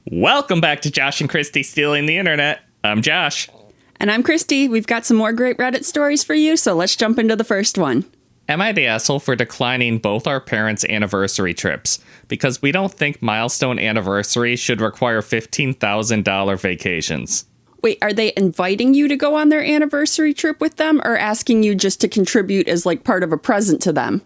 Welcome back to Josh and Kristie Stealing the Internet. I'm Josh. And I'm Kristie. We've got some more great Reddit stories for you, so let's jump into the first one. Am I the asshole for declining both our parents' anniversary trips? Because we don't think milestone anniversaries should require $15,000 vacations. Wait, are they inviting you to go on their anniversary trip with them or asking you just to contribute as like part of a present to them?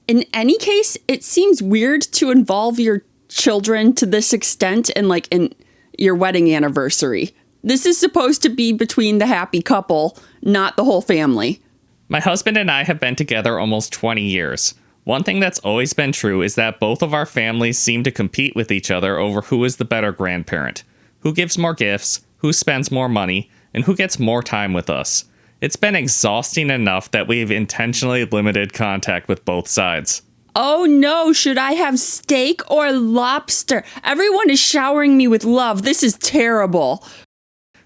In any case, it seems weird to involve your children to this extent in your wedding anniversary. This is supposed to be between the happy couple, not the whole family. My husband and I have been together almost 20 years. One thing that's always been true is that both of our families seem to compete with each other over who is the better grandparent, who gives more gifts, who spends more money, and who gets more time with us. It's been exhausting enough that we've intentionally limited contact with both sides. Oh no, should I have steak or lobster? Everyone is showering me with love. This is terrible.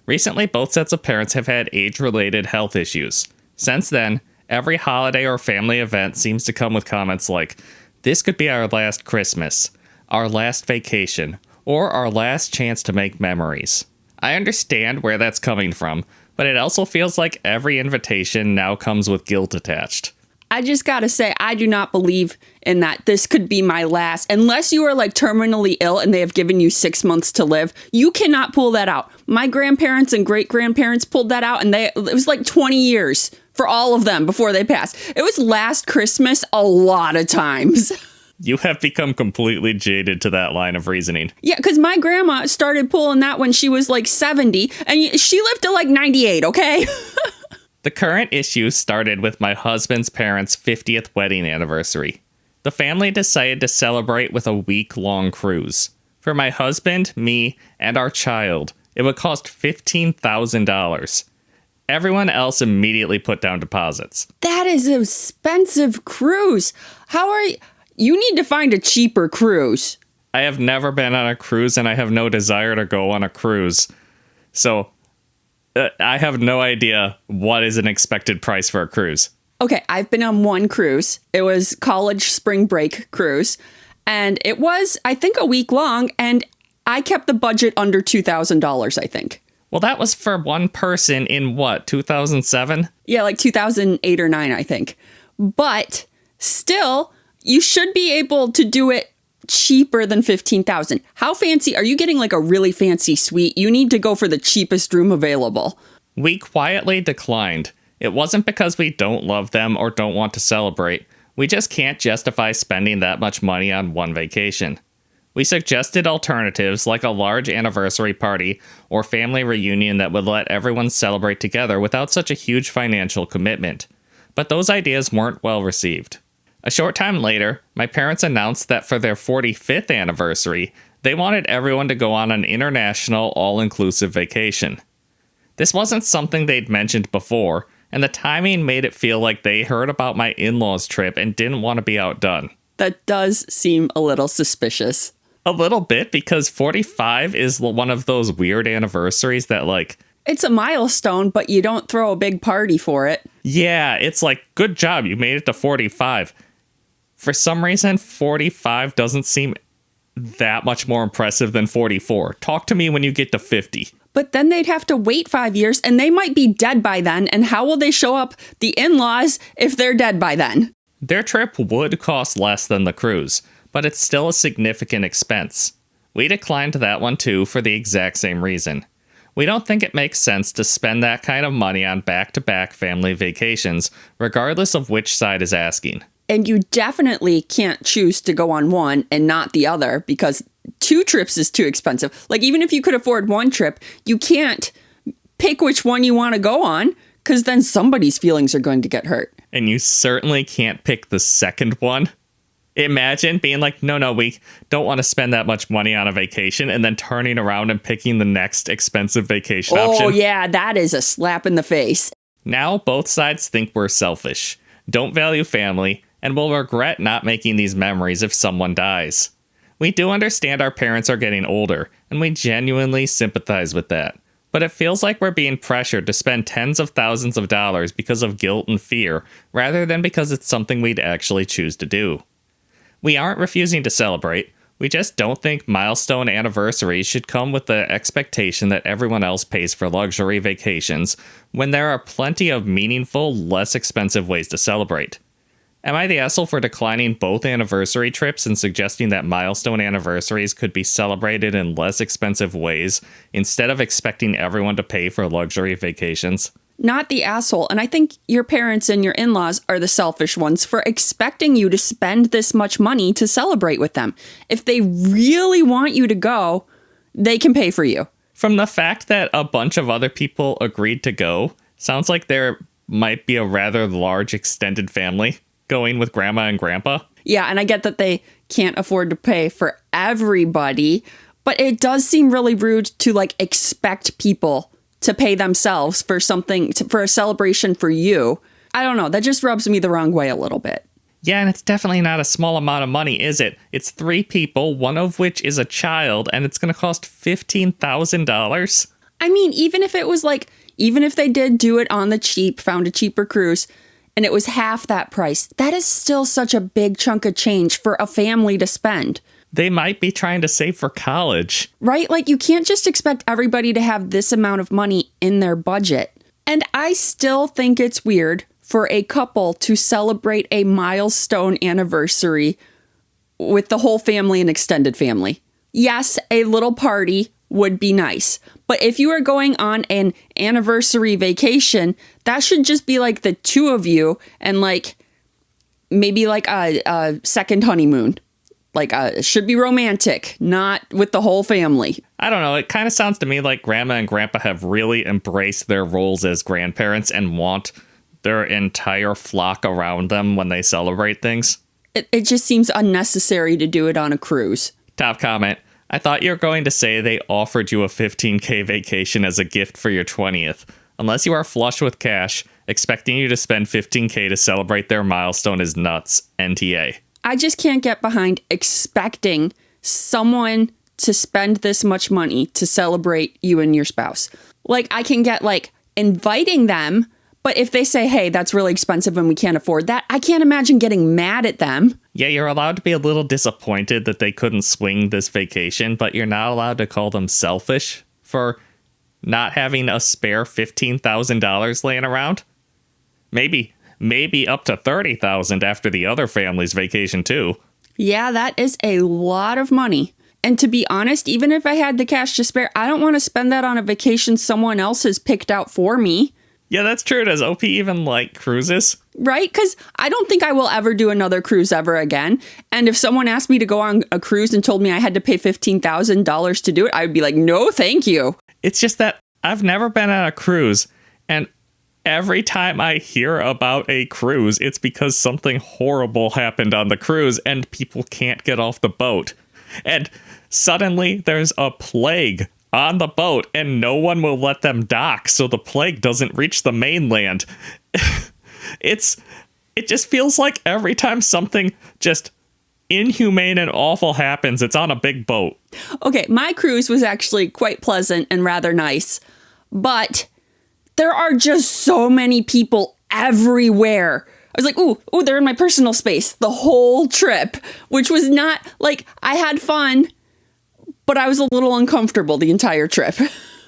Recently, both sets of parents have had age-related health issues. Since then, every holiday or family event seems to come with comments like, "This could be our last Christmas, our last vacation, or our last chance to make memories." I understand where that's coming from, but it also feels like every invitation now comes with guilt attached. I just gotta say, I do not believe in that. This could be my last. Unless you are like terminally ill and they have given you 6 months to live, you cannot pull that out. My grandparents and great-grandparents pulled that out, and it was like 20 years for all of them before they passed. It was last Christmas a lot of times. You have become completely jaded to that line of reasoning. Yeah, because my grandma started pulling that when she was like 70, and she lived to like 98, okay? The current issue started with my husband's parents' 50th wedding anniversary. The family decided to celebrate with a week-long cruise. For my husband, me, and our child, it would cost $15,000. Everyone else immediately put down deposits. That is an expensive cruise. You need to find a cheaper cruise. I have never been on a cruise, and I have no desire to go on a cruise. So I have no idea what is an expected price for a cruise. Okay, I've been on one cruise. It was college spring break cruise. And it was, I think, a week long. And I kept the budget under $2,000, I think. Well, that was for one person in what, 2007? Yeah, like 2008 or 9, I think. But still, you should be able to do it cheaper than $15,000. How fancy? Are you getting like a really fancy suite? You need to go for the cheapest room available. We quietly declined. It wasn't because we don't love them or don't want to celebrate. We just can't justify spending that much money on one vacation. We suggested alternatives like a large anniversary party or family reunion that would let everyone celebrate together without such a huge financial commitment. But those ideas weren't well received. A short time later, my parents announced that for their 45th anniversary, they wanted everyone to go on an international all-inclusive vacation. This wasn't something they'd mentioned before, and the timing made it feel like they heard about my in-laws' trip and didn't want to be outdone. That does seem a little suspicious. A little bit, because 45 is one of those weird anniversaries that, like... It's a milestone, but you don't throw a big party for it. Yeah, it's like, good job, you made it to 45. For some reason, 45 doesn't seem that much more impressive than 44. Talk to me when you get to 50. But then they'd have to wait 5 years, and they might be dead by then. And how will they show up the in-laws if they're dead by then? Their trip would cost less than the cruise, but it's still a significant expense. We declined that one too for the exact same reason. We don't think it makes sense to spend that kind of money on back-to-back family vacations, regardless of which side is asking. And you definitely can't choose to go on one and not the other because 2 trips is too expensive. Like, even if you could afford one trip, you can't pick which one you want to go on because then somebody's feelings are going to get hurt. And you certainly can't pick the second one. Imagine being like, no, we don't want to spend that much money on a vacation and then turning around and picking the next expensive vacation option. Oh, yeah, that is a slap in the face. Now both sides think we're selfish, don't value family, and will regret not making these memories if someone dies. We do understand our parents are getting older, and we genuinely sympathize with that. But it feels like we're being pressured to spend tens of thousands of dollars because of guilt and fear, rather than because it's something we'd actually choose to do. We aren't refusing to celebrate. We just don't think milestone anniversaries should come with the expectation that everyone else pays for luxury vacations when there are plenty of meaningful, less expensive ways to celebrate. Am I the asshole for declining both anniversary trips and suggesting that milestone anniversaries could be celebrated in less expensive ways instead of expecting everyone to pay for luxury vacations? Not the asshole. And I think your parents and your in-laws are the selfish ones for expecting you to spend this much money to celebrate with them. If they really want you to go, they can pay for you. From the fact that a bunch of other people agreed to go, sounds like there might be a rather large extended family going with grandma and grandpa. Yeah, and I get that they can't afford to pay for everybody, but it does seem really rude to expect people to pay themselves for something, for a celebration for you. I don't know. That just rubs me the wrong way a little bit. Yeah, and it's definitely not a small amount of money, is it? It's 3 people, one of which is a child, and it's going to cost $15,000. I mean, even if it was even if they did do it on the cheap, found a cheaper cruise, and it was half that price, that is still such a big chunk of change for a family to spend. They might be trying to save for college. Right? You can't just expect everybody to have this amount of money in their budget. And I still think it's weird for a couple to celebrate a milestone anniversary with the whole family and extended family. Yes, a little party would be nice. But if you are going on an anniversary vacation, that should just be the two of you and maybe a second honeymoon. It should be romantic, not with the whole family. I don't know. It kind of sounds to me like grandma and grandpa have really embraced their roles as grandparents and want their entire flock around them when they celebrate things. It just seems unnecessary to do it on a cruise. Top comment. I thought you were going to say they offered you a $15K vacation as a gift for your 20th. Unless you are flush with cash, expecting you to spend $15K to celebrate their milestone is nuts. NTA. I just can't get behind expecting someone to spend this much money to celebrate you and your spouse. I can get inviting them, but if they say, hey, that's really expensive and we can't afford that, I can't imagine getting mad at them. Yeah, you're allowed to be a little disappointed that they couldn't swing this vacation, but you're not allowed to call them selfish for not having a spare $15,000 laying around. Maybe up to $30,000 after the other family's vacation too. Yeah, that is a lot of money. And to be honest, even if I had the cash to spare, I don't want to spend that on a vacation someone else has picked out for me. Yeah, that's true. Does OP even like cruises? Right? Because I don't think I will ever do another cruise ever again. And if someone asked me to go on a cruise and told me I had to pay $15,000 to do it, I would be like, no, thank you. It's just that I've never been on a cruise, and every time I hear about a cruise, it's because something horrible happened on the cruise and people can't get off the boat. And suddenly there's a plague on the boat and no one will let them dock so the plague doesn't reach the mainland. It just feels like every time something just inhumane and awful happens, it's on a big boat. Okay, my cruise was actually quite pleasant and rather nice, but there are just so many people everywhere. I was like, ooh, they're in my personal space the whole trip, which was not I had fun, but I was a little uncomfortable the entire trip.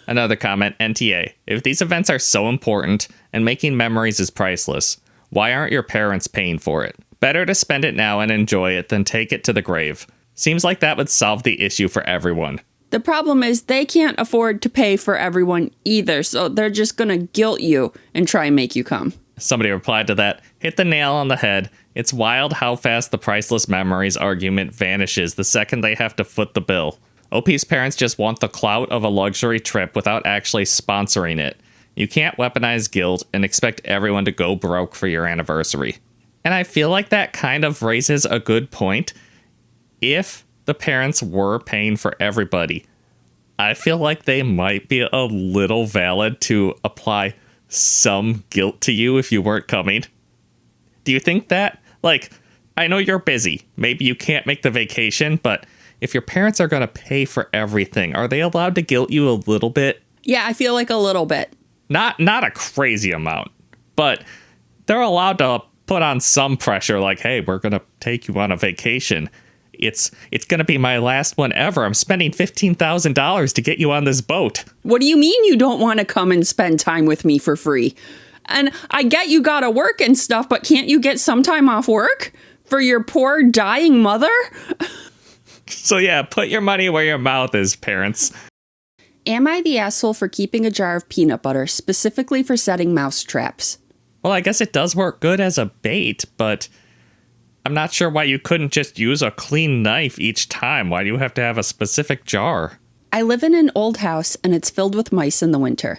Another comment, NTA. If these events are so important and making memories is priceless, why aren't your parents paying for it? Better to spend it now and enjoy it than take it to the grave. Seems like that would solve the issue for everyone. The problem is they can't afford to pay for everyone either, so they're just going to guilt you and try and make you come. Somebody replied to that, hit the nail on the head. It's wild how fast the priceless memories argument vanishes the second they have to foot the bill. OP's parents just want the clout of a luxury trip without actually sponsoring it. You can't weaponize guilt and expect everyone to go broke for your anniversary. And I feel like that kind of raises a good point. If the parents were paying for everybody, I feel like they might be a little valid to apply some guilt to you if you weren't coming. Do you think that? I know you're busy. Maybe you can't make the vacation, but if your parents are going to pay for everything, are they allowed to guilt you a little bit? Yeah, I feel like a little bit. Not a crazy amount, but they're allowed to put on some pressure hey, we're going to take you on a vacation. It's going to be my last one ever. I'm spending $15,000 to get you on this boat. What do you mean you don't want to come and spend time with me for free? And I get you gotta work and stuff, but can't you get some time off work for your poor dying mother? So yeah, put your money where your mouth is, parents. Am I the asshole for keeping a jar of peanut butter specifically for setting mouse traps? Well, I guess it does work good as a bait, but I'm not sure why you couldn't just use a clean knife each time. Why do you have to have a specific jar? I live in an old house and it's filled with mice in the winter.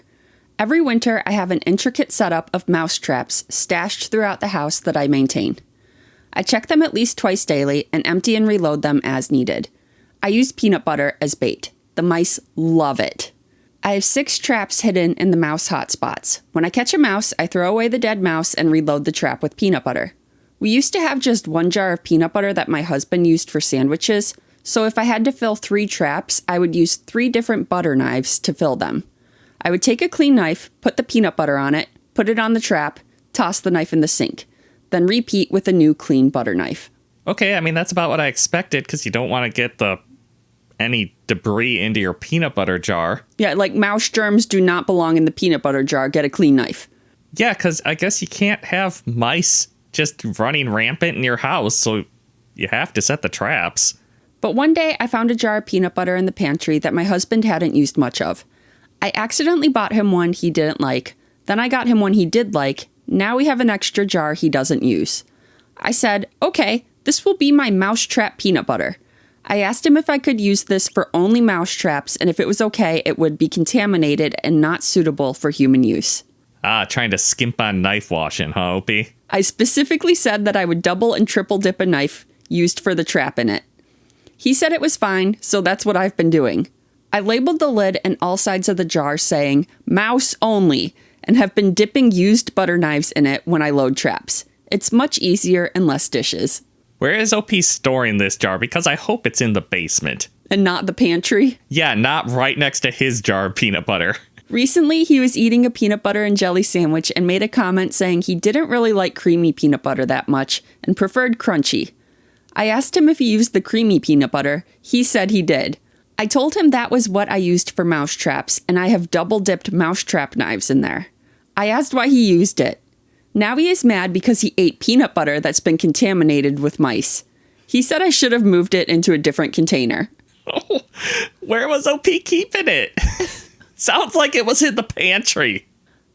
Every winter, I have an intricate setup of mouse traps stashed throughout the house that I maintain. I check them at least twice daily and empty and reload them as needed. I use peanut butter as bait. The mice love it. I have 6 traps hidden in the mouse hotspots. When I catch a mouse, I throw away the dead mouse and reload the trap with peanut butter. We used to have just 1 jar of peanut butter that my husband used for sandwiches, so if I had to fill 3 traps, I would use 3 different butter knives to fill them. I would take a clean knife, put the peanut butter on it, put it on the trap, toss the knife in the sink, then repeat with a new clean butter knife. Okay, I mean, that's about what I expected, because you don't want to get any debris into your peanut butter jar. Yeah, like mouse germs do not belong in the peanut butter jar. Get a clean knife. Yeah, because I guess you can't have mice just running rampant in your house, so you have to set the traps. But one day, I found a jar of peanut butter in the pantry that my husband hadn't used much of. I accidentally bought him one he didn't like. Then I got him one he did like. Now we have an extra jar he doesn't use. I said, okay, this will be my mousetrap peanut butter. I asked him if I could use this for only mouse traps, and if it was okay, it would be contaminated and not suitable for human use. Trying to skimp on knife washing, huh, Opie? I specifically said that I would double and triple dip a knife used for the trap in it. He said it was fine, so that's what I've been doing. I labeled the lid and all sides of the jar saying, mouse only, and have been dipping used butter knives in it when I load traps. It's much easier and less dishes. Where is OP storing this jar? Because I hope it's in the basement. And not the pantry? Yeah, not right next to his jar of peanut butter. Recently, he was eating a peanut butter and jelly sandwich and made a comment saying he didn't really like creamy peanut butter that much and preferred crunchy. I asked him if he used the creamy peanut butter. He said he did. I told him that was what I used for mouse traps, and I have double-dipped mousetrap knives in there. I asked why he used it. Now he is mad because he ate peanut butter that's been contaminated with mice. He said I should have moved it into a different container. Oh, where was OP keeping it? Sounds like it was in the pantry.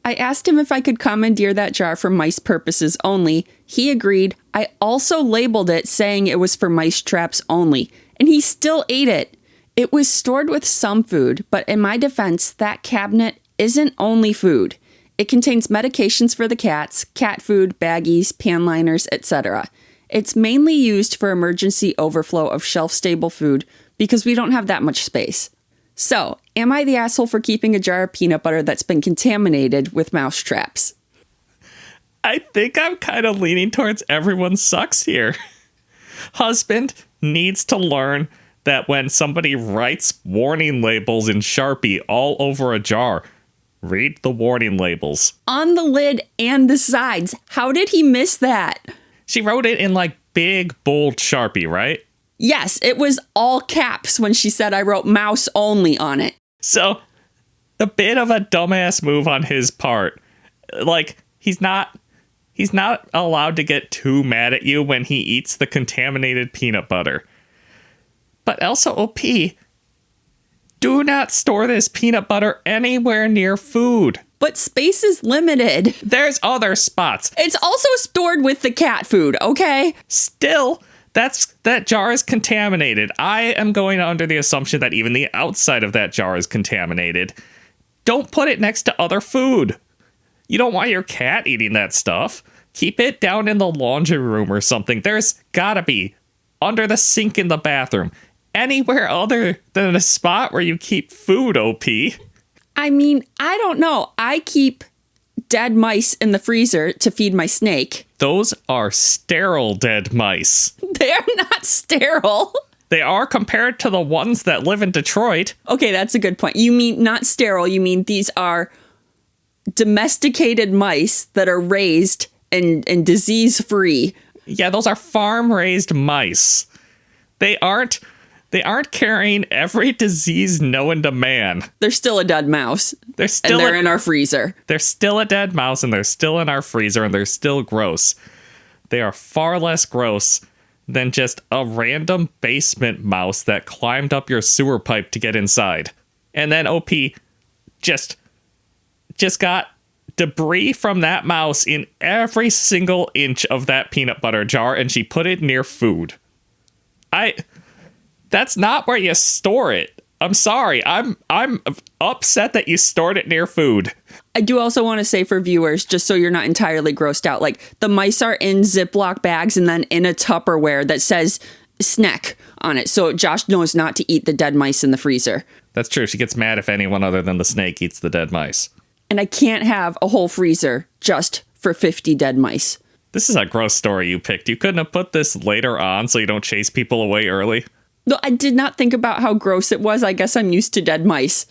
I asked him if I could commandeer that jar for mice purposes only. He agreed. I also labeled it saying it was for mice traps only, and he still ate it. It was stored with some food, but in my defense, that cabinet isn't only food. It contains medications for the cats, cat food, baggies, pan liners, etc. It's mainly used for emergency overflow of shelf-stable food because we don't have that much space. So, am I the asshole for keeping a jar of peanut butter that's been contaminated with mouse traps? I think I'm kind of leaning towards everyone sucks here. Husband needs to learn that when somebody writes warning labels in Sharpie all over a jar, read the warning labels. On the lid and the sides. How did he miss that? She wrote it in like big, bold Sharpie, right? Yes, it was all caps when she said I wrote mouse only on it. So, a bit of a dumbass move on his part. Like, he's not allowed to get too mad at you when he eats the contaminated peanut butter. But also, OP, do not store this peanut butter anywhere near food. But space is limited. There's other spots. It's also stored with the cat food, okay? Still, that jar is contaminated. I am going under the assumption that even the outside of that jar is contaminated. Don't put it next to other food. You don't want your cat eating that stuff. Keep it down in the laundry room or something. There's gotta be under the sink in the bathroom. Anywhere other than a spot where you keep food, OP. I mean, I don't know. I keep dead mice in the freezer to feed my snake. Those are sterile dead mice. They are not sterile. They are compared to the ones that live in Detroit. Okay, that's a good point. You mean not sterile. You mean these are domesticated mice that are raised and disease-free. Yeah, those are farm-raised mice. They aren't carrying every disease known to man. They're still a dead mouse. They're in our freezer. They're still a dead mouse, and they're still in our freezer, and they're still gross. They are far less gross than just a random basement mouse that climbed up your sewer pipe to get inside. And then OP just got debris from that mouse in every single inch of that peanut butter jar, and she put it near food. That's not where you store it. I'm sorry. I'm upset that you stored it near food. I do also want to say for viewers, just so you're not entirely grossed out, like the mice are in Ziploc bags and then in a Tupperware that says snack on it. So Josh knows not to eat the dead mice in the freezer. That's true. She gets mad if anyone other than the snake eats the dead mice. And I can't have a whole freezer just for 50 dead mice. This is a gross story you picked. You couldn't have put this later on so you don't chase people away early. No, I did not think about how gross it was. I guess I'm used to dead mice.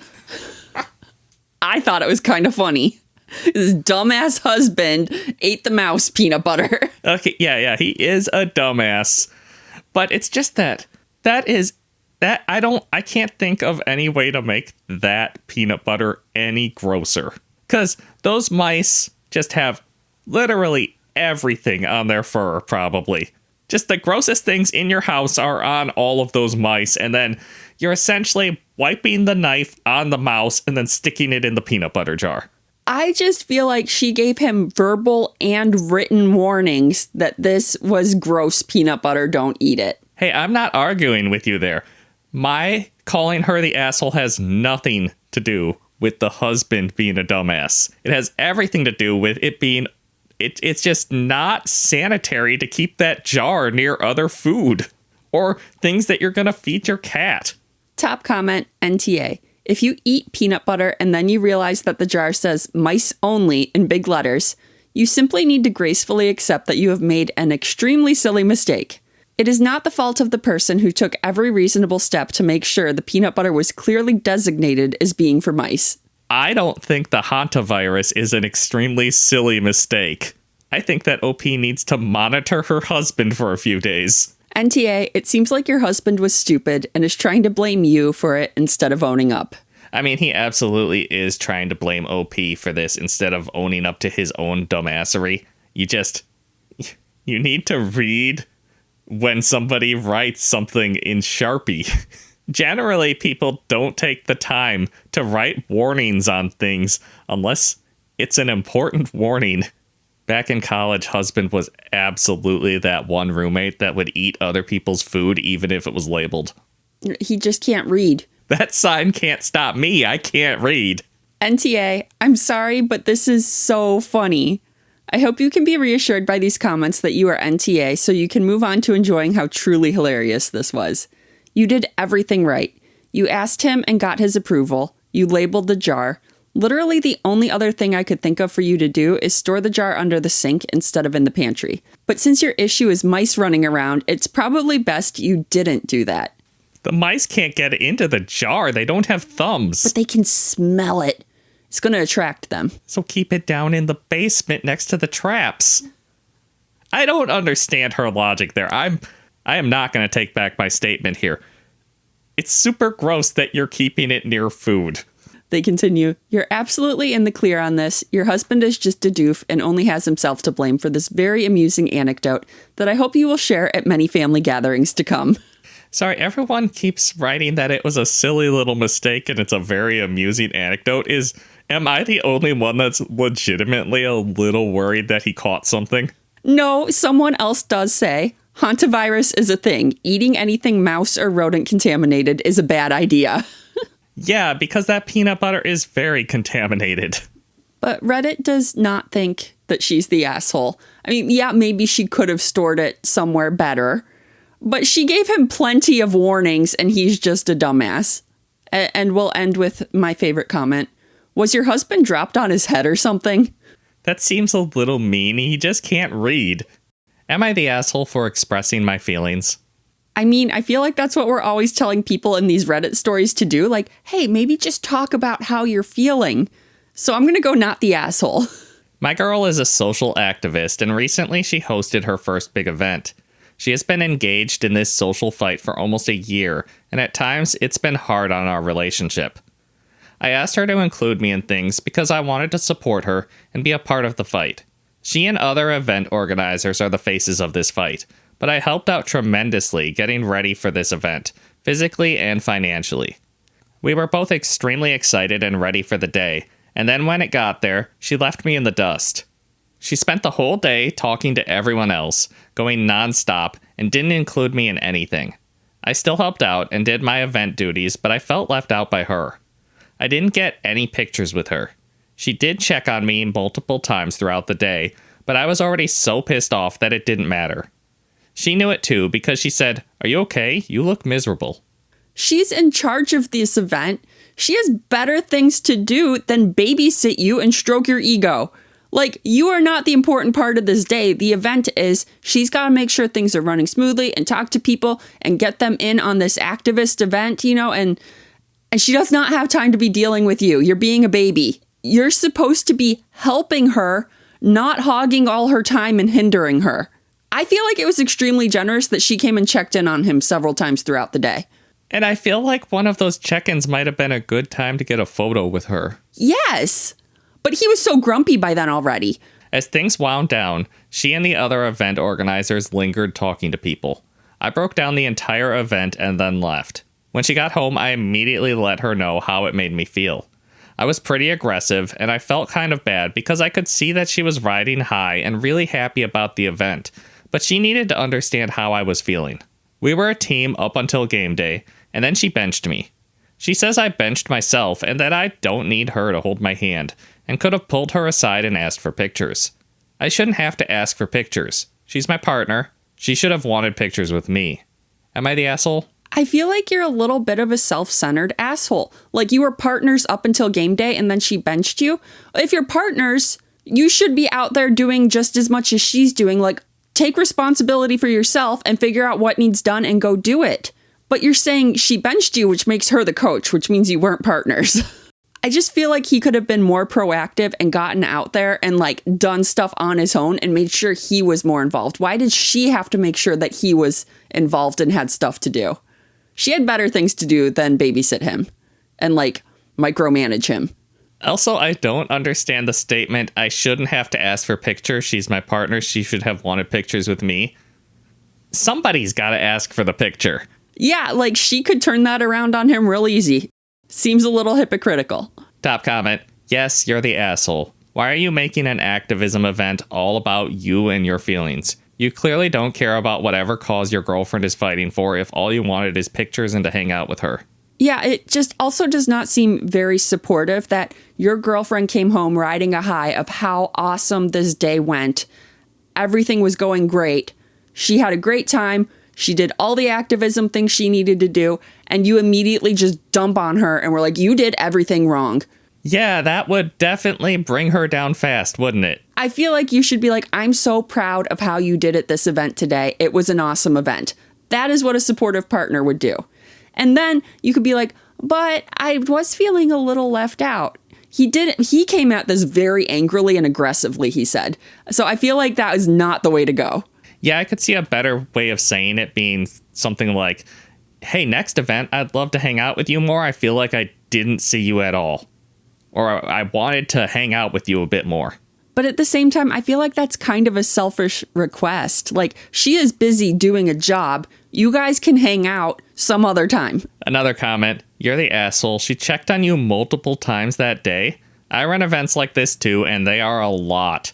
I thought it was kind of funny. This dumbass husband ate the mouse peanut butter. Okay, yeah, he is a dumbass. But it's just that I can't think of any way to make that peanut butter any grosser. Because those mice just have literally everything on their fur, probably. Just the grossest things in your house are on all of those mice, and then you're essentially wiping the knife on the mouse and then sticking it in the peanut butter jar. I just feel like she gave him verbal and written warnings that this was gross peanut butter, don't eat it. Hey, I'm not arguing with you there. My calling her the asshole has nothing to do with the husband being a dumbass. It has everything to do with it being... It's just not sanitary to keep that jar near other food or things that you're going to feed your cat. Top comment, NTA. If you eat peanut butter and then you realize that the jar says mice only in big letters, you simply need to gracefully accept that you have made an extremely silly mistake. It is not the fault of the person who took every reasonable step to make sure the peanut butter was clearly designated as being for mice. I don't think the hantavirus is an extremely silly mistake. I think that OP needs to monitor her husband for a few days. NTA, it seems like your husband was stupid and is trying to blame you for it instead of owning up. I mean, he absolutely is trying to blame OP for this instead of owning up to his own dumbassery. You need to read when somebody writes something in Sharpie. Generally, people don't take the time to write warnings on things unless it's an important warning. Back in college, husband was absolutely that one roommate that would eat other people's food even if it was labeled. He just can't read. That sign can't stop me. I can't read. NTA, I'm sorry, but this is so funny. I hope you can be reassured by these comments that you are NTA so you can move on to enjoying how truly hilarious this was. You did everything right. You asked him and got his approval. You labeled the jar. Literally the only other thing I could think of for you to do is store the jar under the sink instead of in the pantry. But since your issue is mice running around, it's probably best you didn't do that. The mice can't get into the jar. They don't have thumbs. But they can smell it. It's going to attract them. So keep it down in the basement next to the traps. I don't understand her logic there. I am not going to take back my statement here. It's super gross that you're keeping it near food. They continue, you're absolutely in the clear on this. Your husband is just a doof and only has himself to blame for this very amusing anecdote that I hope you will share at many family gatherings to come. Sorry, everyone keeps writing that it was a silly little mistake and it's a very amusing anecdote. Am I the only one that's legitimately a little worried that he caught something? No, someone else does say, hantavirus is a thing. Eating anything mouse or rodent contaminated is a bad idea. Yeah, because that peanut butter is very contaminated. But Reddit does not think that she's the asshole. I mean, yeah, maybe she could have stored it somewhere better. But she gave him plenty of warnings and he's just a dumbass. And we'll end with my favorite comment. Was your husband dropped on his head or something? That seems a little mean. He just can't read. Am I the asshole for expressing my feelings? I mean, I feel like that's what we're always telling people in these Reddit stories to do. Like, hey, maybe just talk about how you're feeling. So I'm going to go not the asshole. My girl is a social activist, and recently she hosted her first big event. She has been engaged in this social fight for almost a year, and at times it's been hard on our relationship. I asked her to include me in things because I wanted to support her and be a part of the fight. She and other event organizers are the faces of this fight, but I helped out tremendously getting ready for this event, physically and financially. We were both extremely excited and ready for the day, and then when it got there, she left me in the dust. She spent the whole day talking to everyone else, going nonstop, and didn't include me in anything. I still helped out and did my event duties, but I felt left out by her. I didn't get any pictures with her. She did check on me multiple times throughout the day, but I was already so pissed off that it didn't matter. She knew it too because she said, "Are you okay? You look miserable." She's in charge of this event. She has better things to do than babysit you and stroke your ego. Like, you are not the important part of this day. The event is. She's got to make sure things are running smoothly and talk to people and get them in on this activist event, and she does not have time to be dealing with you. You're being a baby. You're supposed to be helping her, not hogging all her time and hindering her. I feel like it was extremely generous that she came and checked in on him several times throughout the day. And I feel like one of those check-ins might have been a good time to get a photo with her. Yes, but he was so grumpy by then already. As things wound down, she and the other event organizers lingered talking to people. I broke down the entire event and then left. When she got home, I immediately let her know how it made me feel. I was pretty aggressive, and I felt kind of bad because I could see that she was riding high and really happy about the event, but she needed to understand how I was feeling. We were a team up until game day, and then she benched me. She says I benched myself and that I don't need her to hold my hand, and could have pulled her aside and asked for pictures. I shouldn't have to ask for pictures. She's my partner. She should have wanted pictures with me. Am I the asshole? I feel like you're a little bit of a self-centered asshole. Like, you were partners up until game day and then she benched you. If you're partners, you should be out there doing just as much as she's doing. Like, take responsibility for yourself and figure out what needs done and go do it. But you're saying she benched you, which makes her the coach, which means you weren't partners. I just feel like he could have been more proactive and gotten out there and done stuff on his own and made sure he was more involved. Why did she have to make sure that he was involved and had stuff to do? She had better things to do than babysit him and micromanage him. Also, I don't understand the statement, "I shouldn't have to ask for pictures. She's my partner. She should have wanted pictures with me." Somebody's got to ask for the picture. Yeah, she could turn that around on him real easy. Seems a little hypocritical. Top comment, "Yes, you're the asshole. Why are you making an activism event all about you and your feelings? You clearly don't care about whatever cause your girlfriend is fighting for if all you wanted is pictures and to hang out with her." Yeah, it just also does not seem very supportive that your girlfriend came home riding a high of how awesome this day went. Everything was going great. She had a great time. She did all the activism things she needed to do. And you immediately just dump on her and were like, you did everything wrong. Yeah, that would definitely bring her down fast, wouldn't it? I feel like you should be like, I'm so proud of how you did at this event today. It was an awesome event. That is what a supportive partner would do. And then you could be like, but I was feeling a little left out. He came at this very angrily and aggressively, he said. So I feel like that is not the way to go. Yeah, I could see a better way of saying it being something like, hey, next event, I'd love to hang out with you more. I feel like I didn't see you at all. Or I wanted to hang out with you a bit more. But at the same time, I feel like that's kind of a selfish request. Like, she is busy doing a job. You guys can hang out some other time. Another comment, you're the asshole. She checked on you multiple times that day. I run events like this too, and they are a lot.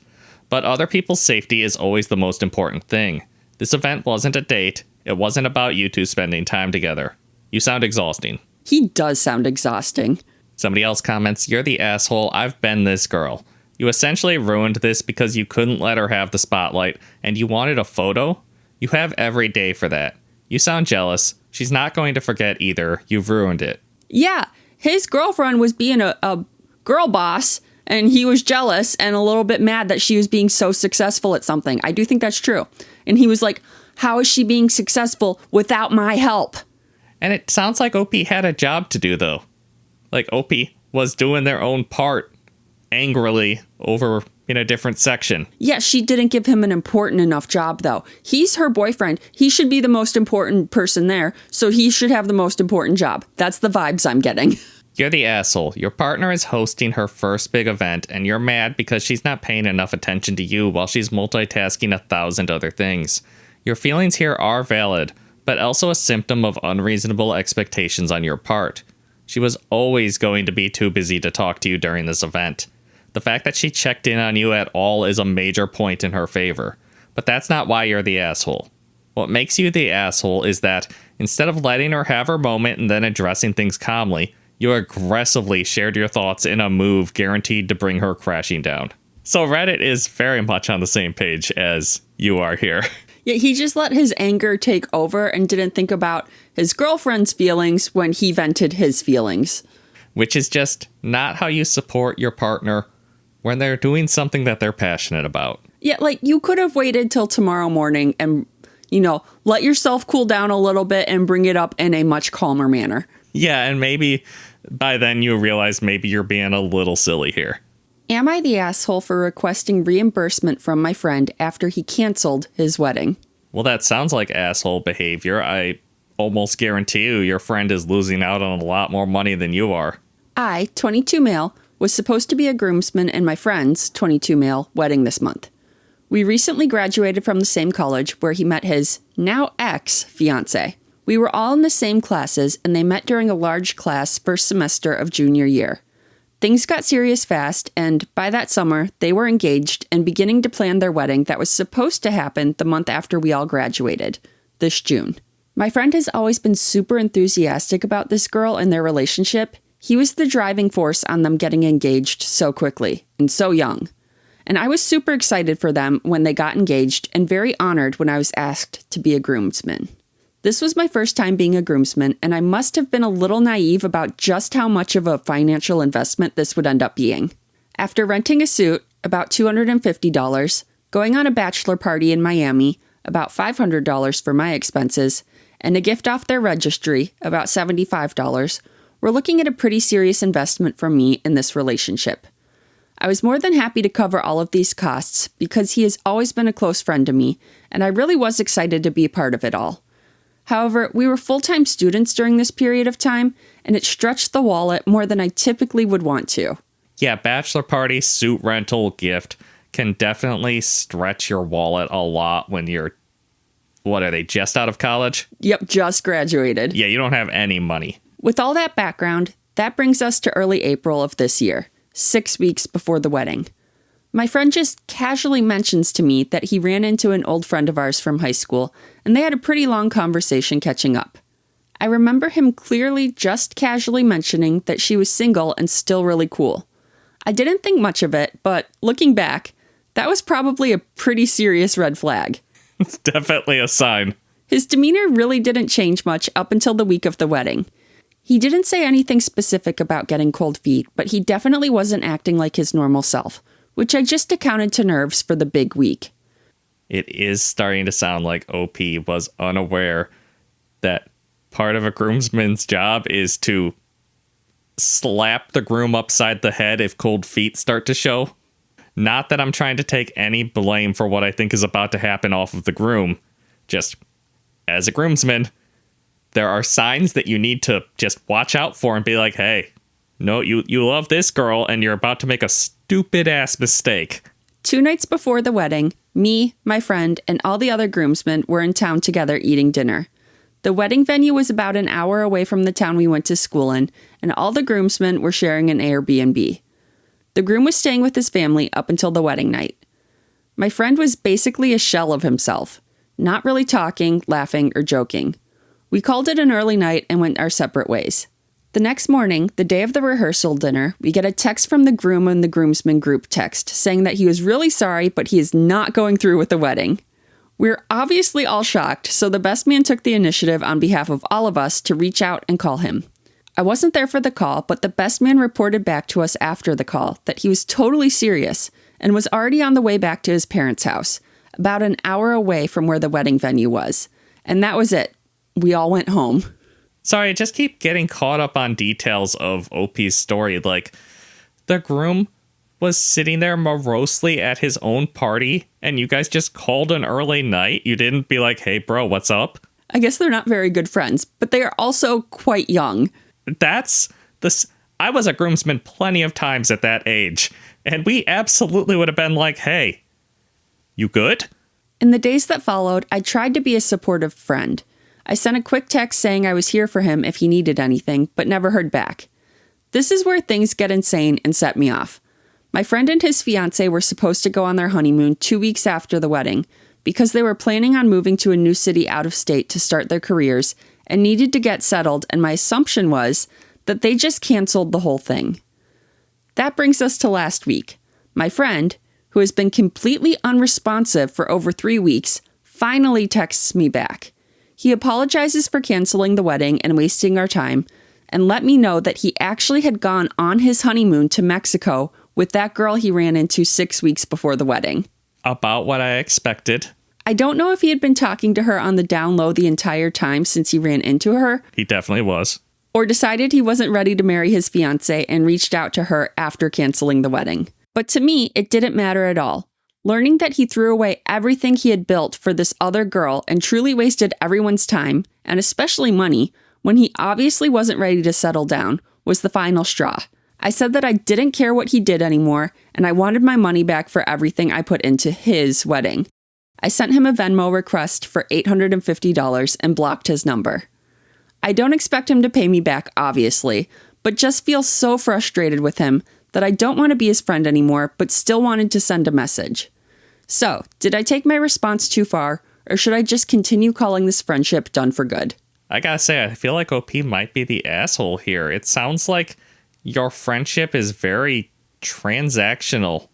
But other people's safety is always the most important thing. This event wasn't a date. It wasn't about you two spending time together. You sound exhausting. He does sound exhausting. Somebody else comments, you're the asshole. I've been this girl. You essentially ruined this because you couldn't let her have the spotlight, and you wanted a photo? You have every day for that. You sound jealous. She's not going to forget either. You've ruined it. Yeah, his girlfriend was being a girl boss, and he was jealous and a little bit mad that she was being so successful at something. I do think that's true. And he was like, how is she being successful without my help? And it sounds like Opie had a job to do, though. Like, Opie was doing their own part. angrily over in a different section. Yeah, she didn't give him an important enough job, though. He's her boyfriend. He should be the most important person there, so he should have the most important job. That's the vibes I'm getting. You're the asshole. Your partner is hosting her first big event, and you're mad because she's not paying enough attention to you while she's multitasking 1,000 other things. Your feelings here are valid, but also a symptom of unreasonable expectations on your part. She was always going to be too busy to talk to you during this event. The fact that she checked in on you at all is a major point in her favor. But that's not why you're the asshole. What makes you the asshole is that, instead of letting her have her moment and then addressing things calmly, you aggressively shared your thoughts in a move guaranteed to bring her crashing down. So Reddit is very much on the same page as you are here. Yeah, he just let his anger take over and didn't think about his girlfriend's feelings when he vented his feelings. Which is just not how you support your partner when they're doing something that they're passionate about. Yeah, like you could have waited till tomorrow morning and, let yourself cool down a little bit and bring it up in a much calmer manner. Yeah, and maybe by then you realize maybe you're being a little silly here. Am I the asshole for requesting reimbursement from my friend after he canceled his wedding? Well, that sounds like asshole behavior. I almost guarantee you your friend is losing out on a lot more money than you are. I, 22 male, was supposed to be a groomsman in my friend's 22 male wedding this month. We recently graduated from the same college where he met his now ex-fiancé. We were all in the same classes, and they met during a large class first semester of junior year. Things got serious fast, and by that summer, they were engaged and beginning to plan their wedding that was supposed to happen the month after we all graduated, this June. My friend has always been super enthusiastic about this girl and their relationship. He was the driving force on them getting engaged so quickly and so young. And I was super excited for them when they got engaged and very honored when I was asked to be a groomsman. This was my first time being a groomsman, and I must have been a little naive about just how much of a financial investment this would end up being. After renting a suit, about $250, going on a bachelor party in Miami, about $500 for my expenses, and a gift off their registry, about $75, we're looking at a pretty serious investment from me in this relationship. I was more than happy to cover all of these costs because he has always been a close friend to me, and I really was excited to be a part of it all. However, we were full-time students during this period of time, and it stretched the wallet more than I typically would want to. Yeah, bachelor party, suit rental, gift can definitely stretch your wallet a lot when you're, what are they, just out of college? Yep, just graduated. Yeah, you don't have any money. With all that background, that brings us to early April of this year, 6 weeks before the wedding. My friend just casually mentions to me that he ran into an old friend of ours from high school, and they had a pretty long conversation catching up. I remember him clearly just casually mentioning that she was single and still really cool. I didn't think much of it, but looking back, that was probably a pretty serious red flag. It's definitely a sign. His demeanor really didn't change much up until the week of the wedding. He didn't say anything specific about getting cold feet, but he definitely wasn't acting like his normal self, which I just accounted to nerves for the big week. It is starting to sound like OP was unaware that part of a groomsman's job is to slap the groom upside the head if cold feet start to show. Not that I'm trying to take any blame for what I think is about to happen off of the groom. Just, as a groomsman, there are signs that you need to just watch out for and be like, hey, no, you love this girl and you're about to make a stupid-ass mistake. 2 nights before the wedding, me, my friend, and all the other groomsmen were in town together eating dinner. The wedding venue was about an hour away from the town we went to school in, and all the groomsmen were sharing an Airbnb. The groom was staying with his family up until the wedding night. My friend was basically a shell of himself, not really talking, laughing, or joking. We called it an early night and went our separate ways. The next morning, the day of the rehearsal dinner, we get a text from the groom and the groomsmen group text saying that he was really sorry, but he is not going through with the wedding. We're obviously all shocked, so the best man took the initiative on behalf of all of us to reach out and call him. I wasn't there for the call, but the best man reported back to us after the call that he was totally serious and was already on the way back to his parents' house, about an hour away from where the wedding venue was. And that was it. We all went home. Sorry, I just keep getting caught up on details of OP's story. Like, the groom was sitting there morosely at his own party and you guys just called an early night? You didn't be like, hey, bro, what's up? I guess they're not very good friends, but they are also quite young. That's this. I was a groomsman plenty of times at that age, and we absolutely would have been like, hey, you good? In the days that followed, I tried to be a supportive friend. I sent a quick text saying I was here for him if he needed anything, but never heard back. This is where things get insane and set me off. My friend and his fiancé were supposed to go on their honeymoon 2 weeks after the wedding because they were planning on moving to a new city out of state to start their careers and needed to get settled, and my assumption was that they just canceled the whole thing. That brings us to last week. My friend, who has been completely unresponsive for over 3 weeks, finally texts me back. He apologizes for canceling the wedding and wasting our time, and let me know that he actually had gone on his honeymoon to Mexico with that girl he ran into 6 weeks before the wedding. About what I expected. I don't know if he had been talking to her on the down low the entire time since he ran into her. He definitely was. Or decided he wasn't ready to marry his fiancée and reached out to her after canceling the wedding. But to me, it didn't matter at all. Learning that he threw away everything he had built for this other girl and truly wasted everyone's time, and especially money, when he obviously wasn't ready to settle down, was the final straw. I said that I didn't care what he did anymore, and I wanted my money back for everything I put into his wedding. I sent him a Venmo request for $850 and blocked his number. I don't expect him to pay me back, obviously, but just feel so frustrated with him that I don't want to be his friend anymore, but still wanted to send a message. So, did I take my response too far, or should I just continue calling this friendship done for good? I gotta say, I feel like OP might be the asshole here. It sounds like your friendship is very transactional.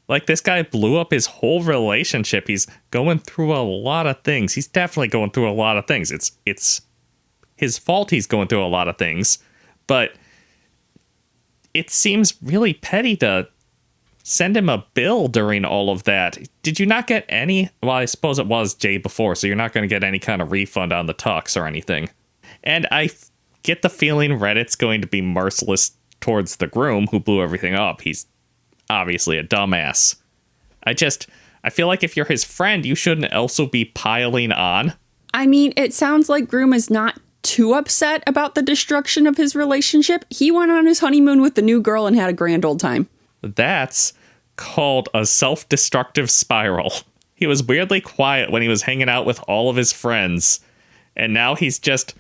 Like, this guy blew up his whole relationship. He's going through a lot of things. He's definitely going through a lot of things. It's his fault he's going through a lot of things. But it seems really petty to send him a bill during all of that. Did you not get any? Well, I suppose it was Jay before, so you're not going to get any kind of refund on the tux or anything. And I get the feeling Reddit's going to be merciless towards the groom who blew everything up. He's obviously a dumbass. I feel like if you're his friend, you shouldn't also be piling on. I mean, it sounds like groom is not too upset about the destruction of his relationship. He went on his honeymoon with the new girl and had a grand old time. That's called a self-destructive spiral. He was weirdly quiet when he was hanging out with all of his friends, and now he's just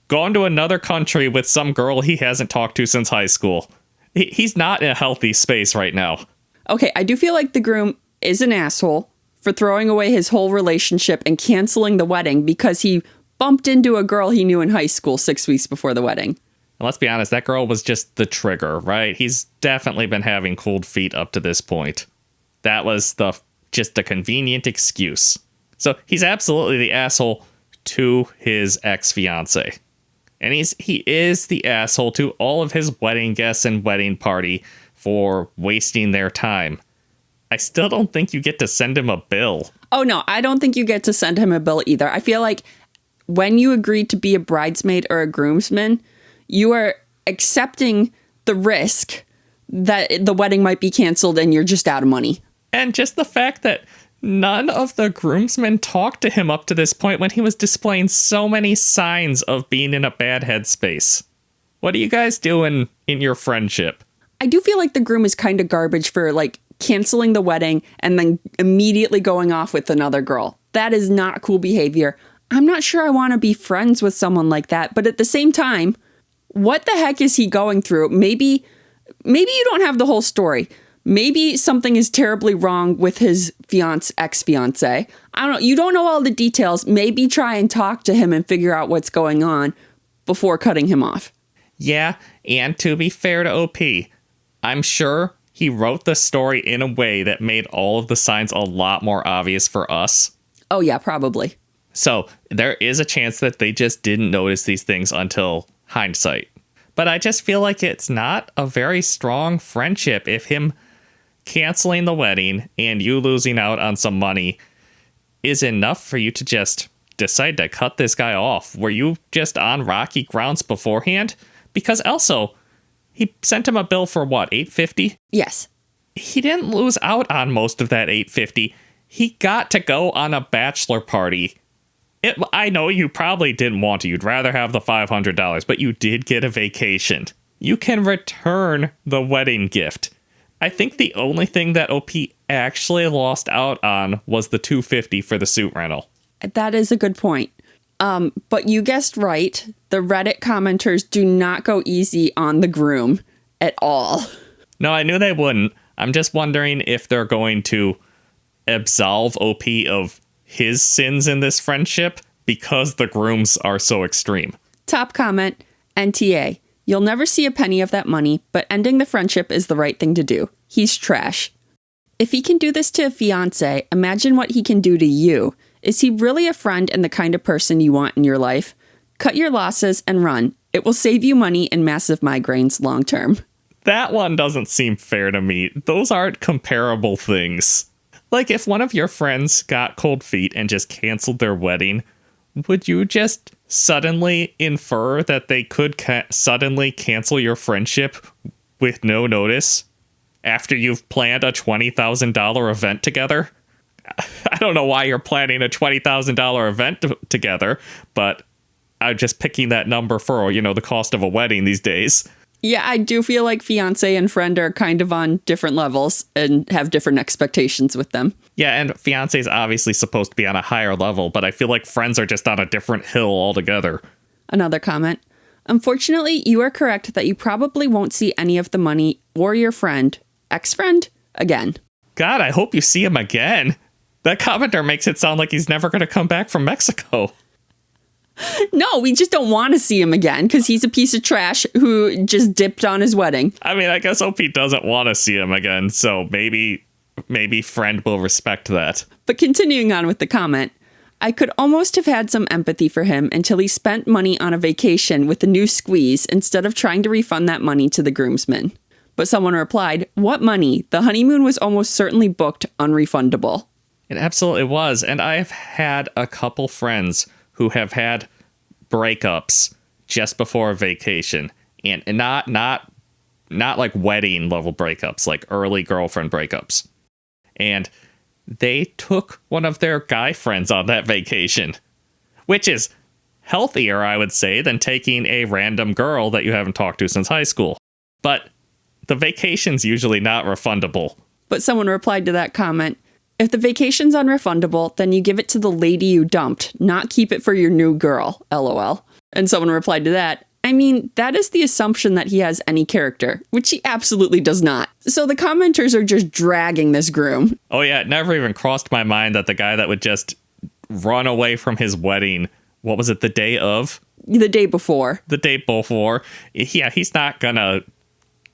gone to another country with some girl he hasn't talked to since high school. He's not in a healthy space right now. Okay, I do feel like the groom is an asshole for throwing away his whole relationship and canceling the wedding because he bumped into a girl he knew in high school 6 weeks before the wedding. And let's be honest, that girl was just the trigger, right? He's definitely been having cold feet up to this point. That was just a convenient excuse. So he's absolutely the asshole to his ex-fiancée. And he is the asshole to all of his wedding guests and wedding party for wasting their time. I still don't think you get to send him a bill. Oh, no, I don't think you get to send him a bill either. I feel like when you agree to be a bridesmaid or a groomsman, you are accepting the risk that the wedding might be canceled and you're just out of money. And just the fact that none of the groomsmen talked to him up to this point when he was displaying so many signs of being in a bad headspace. What are you guys doing in your friendship? I do feel like the groom is kind of garbage for, like, canceling the wedding and then immediately going off with another girl. That is not cool behavior. I'm not sure I want to be friends with someone like that, but at the same time, what the heck is he going through? Maybe you don't have the whole story. Maybe something is terribly wrong with his ex-fiancée. I don't know. You don't know all the details. Maybe try and talk to him and figure out what's going on before cutting him off. Yeah, and to be fair to OP, I'm sure he wrote the story in a way that made all of the signs a lot more obvious for us. Oh, yeah, probably. So there is a chance that they just didn't notice these things until hindsight. But I just feel like it's not a very strong friendship if him canceling the wedding and you losing out on some money is enough for you to just decide to cut this guy off. Were you just on rocky grounds beforehand? Because also, he sent him a bill for what, $850? Yes. he didn't lose out on most of that $850. He got to go on a bachelor party. I know you probably didn't want to. You'd rather have the $500, but you did get a vacation. You can return the wedding gift. I think the only thing that OP actually lost out on was the $250 for the suit rental. That is a good point. But you guessed right. The Reddit commenters do not go easy on the groom at all. No, I knew they wouldn't. I'm just wondering if they're going to absolve OP of his sins in this friendship because the grooms are so extreme. Top comment, NTA. You'll never see a penny of that money, but ending the friendship is the right thing to do. He's trash. If he can do this to a fiancé, imagine what he can do to you. Is he really a friend and the kind of person you want in your life? Cut your losses and run. It will save you money and massive migraines long term. That one doesn't seem fair to me. Those aren't comparable things. Like, if one of your friends got cold feet and just canceled their wedding, would you just suddenly infer that they could suddenly cancel your friendship with no notice after you've planned a $20,000 event together? I don't know why you're planning a $20,000 event together, but I'm just picking that number for, the cost of a wedding these days. Yeah, I do feel like fiancé and friend are kind of on different levels and have different expectations with them. Yeah, and fiancé is obviously supposed to be on a higher level, but I feel like friends are just on a different hill altogether. Another comment. Unfortunately, you are correct that you probably won't see any of the money or your friend, ex-friend, again. God, I hope you see him again. That commenter makes it sound like he's never going to come back from Mexico. No, we just don't want to see him again because he's a piece of trash who just dipped on his wedding. I mean, I guess OP doesn't want to see him again, so maybe friend will respect that. But continuing on with the comment, I could almost have had some empathy for him until he spent money on a vacation with a new squeeze instead of trying to refund that money to the groomsmen. But someone replied, "What money? The honeymoon was almost certainly booked unrefundable." It absolutely was, and I've had a couple friends who have had breakups just before a vacation, and not like wedding level breakups, like early girlfriend breakups. And they took one of their guy friends on that vacation, which is healthier, I would say, than taking a random girl that you haven't talked to since high school. But the vacation's usually not refundable. But someone replied to that comment, "If the vacation's unrefundable, then you give it to the lady you dumped, not keep it for your new girl, LOL." And someone replied to that, "I mean, that is the assumption that he has any character, which he absolutely does not." So the commenters are just dragging this groom. Oh yeah, it never even crossed my mind that the guy that would just run away from his wedding, what was it, the day of? The day before. The day before. Yeah, he's not gonna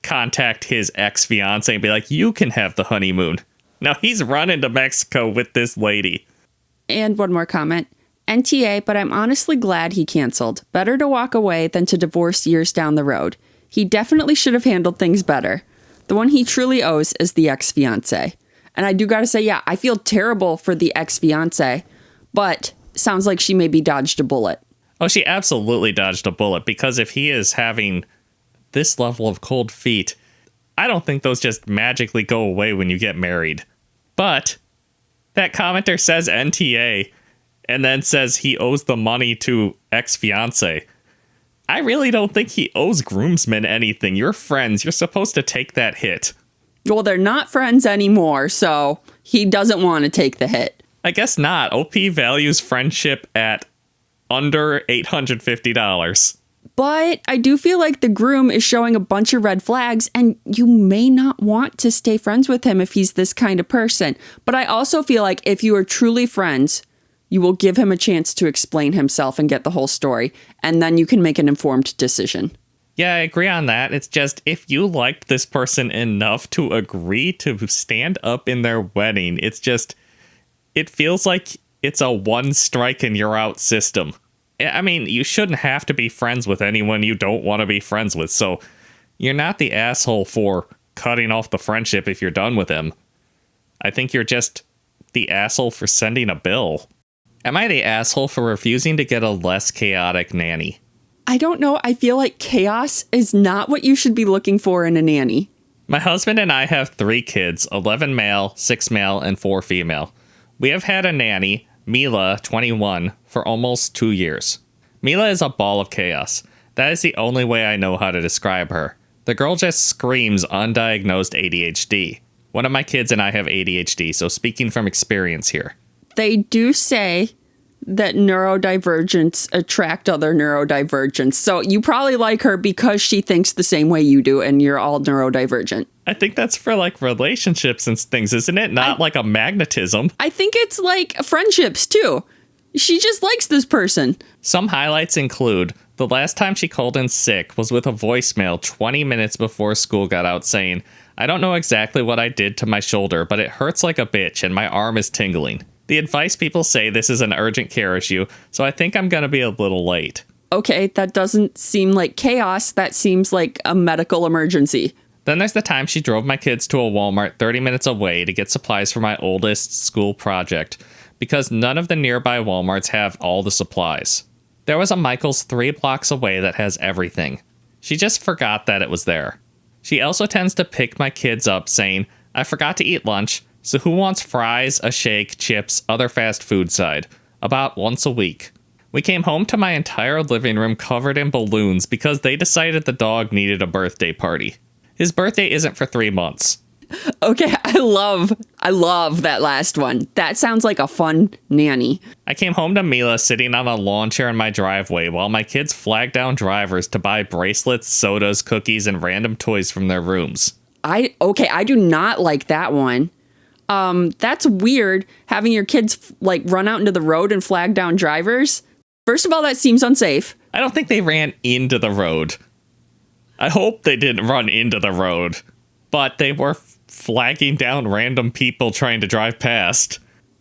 contact his ex-fiancé and be like, "You can have the honeymoon." No, he's running to Mexico with this lady. And one more comment. NTA, but I'm honestly glad he canceled. Better to walk away than to divorce years down the road. He definitely should have handled things better. The one he truly owes is the ex-fiancé. And I do gotta say, yeah, I feel terrible for the ex-fiancé, but sounds like she maybe dodged a bullet. Oh, she absolutely dodged a bullet, because if he is having this level of cold feet, I don't think those just magically go away when you get married. But that commenter says NTA and then says he owes the money to ex-fiancé. I really don't think he owes groomsmen anything. You're friends. You're supposed to take that hit. Well, they're not friends anymore, so he doesn't want to take the hit. I guess not. OP values friendship at under $850. But I do feel like the groom is showing a bunch of red flags, and you may not want to stay friends with him if he's this kind of person. But I also feel like if you are truly friends, you will give him a chance to explain himself and get the whole story, and then you can make an informed decision. Yeah, I agree on that. It's just, if you liked this person enough to agree to stand up in their wedding, it's just, it feels like it's a one strike and you're out system. I mean, you shouldn't have to be friends with anyone you don't want to be friends with, so you're not the asshole for cutting off the friendship if you're done with him. I think you're just the asshole for sending a bill. Am I the asshole for refusing to get a less chaotic nanny? I don't know. I feel like chaos is not what you should be looking for in a nanny. My husband and I have 3 kids, 11 male, 6 male, and 4 female. We have had a nanny, Mila, 21, for almost 2 years. Mila is a ball of chaos. That is the only way I know how to describe her. The girl just screams undiagnosed ADHD. One of my kids and I have ADHD, so speaking from experience here. They do say that neurodivergents attract other neurodivergents. So you probably like her because she thinks the same way you do and you're all neurodivergent. I think that's for like relationships and things, isn't it? Not like a magnetism. I think it's like friendships too. She just likes this person. Some highlights include the last time she called in sick was with a voicemail 20 minutes before school got out saying, "I don't know exactly what I did to my shoulder, but it hurts like a bitch and my arm is tingling. The advice people say this is an urgent care issue, so I think I'm going to be a little late." Okay, that doesn't seem like chaos. That seems like a medical emergency. Then there's the time she drove my kids to a Walmart 30 minutes away to get supplies for my oldest school project, because none of the nearby Walmarts have all the supplies. There was a Michael's 3 blocks away that has everything. She just forgot that it was there. She also tends to pick my kids up saying, "I forgot to eat lunch, so who wants fries, a shake, chips, other fast food side?" About once a week. We came home to my entire living room covered in balloons because they decided the dog needed a birthday party. His birthday isn't for 3 months. Okay, I love that last one. That sounds like a fun nanny. I came home to Mila sitting on a lawn chair in my driveway while my kids flagged down drivers to buy bracelets, sodas, cookies, and random toys from their rooms. I do not like that one. That's weird, having your kids like run out into the road and flag down drivers. First of all, that seems unsafe. I don't think they ran into the road. I hope they didn't run into the road, but they were flagging down random people trying to drive past.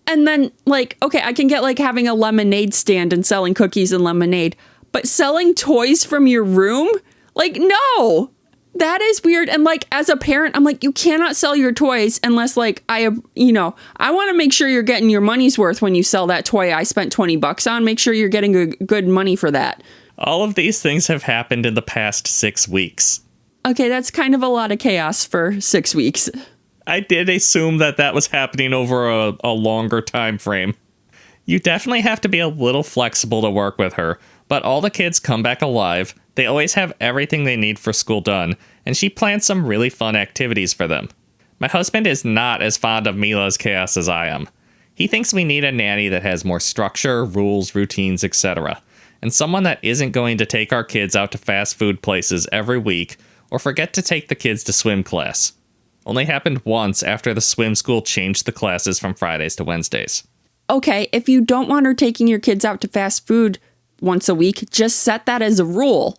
And then, like, okay, I can get like having a lemonade stand and selling cookies and lemonade, but selling toys from your room? Like, no, that is weird. And like, as a parent, I'm like, you cannot sell your toys unless like I want to make sure you're getting your money's worth when you sell that toy I spent $20 on. Make sure you're getting good money for that. All of these things have happened in the past 6 weeks. Okay, that's kind of a lot of chaos for 6 weeks. I did assume that was happening over a longer time frame. You definitely have to be a little flexible to work with her, but all the kids come back alive, they always have everything they need for school done, and she plans some really fun activities for them. My husband is not as fond of Mila's chaos as I am. He thinks we need a nanny that has more structure, rules, routines, etc., and someone that isn't going to take our kids out to fast food places every week or forget to take the kids to swim class. Only happened once after the swim school changed the classes from Fridays to Wednesdays. Okay, if you don't want her taking your kids out to fast food once a week, just set that as a rule.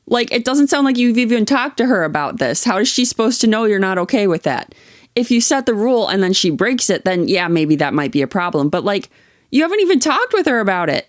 Like, it doesn't sound like you've even talked to her about this. How is she supposed to know you're not okay with that? If you set the rule and then she breaks it, then yeah, maybe that might be a problem. But like, you haven't even talked with her about it.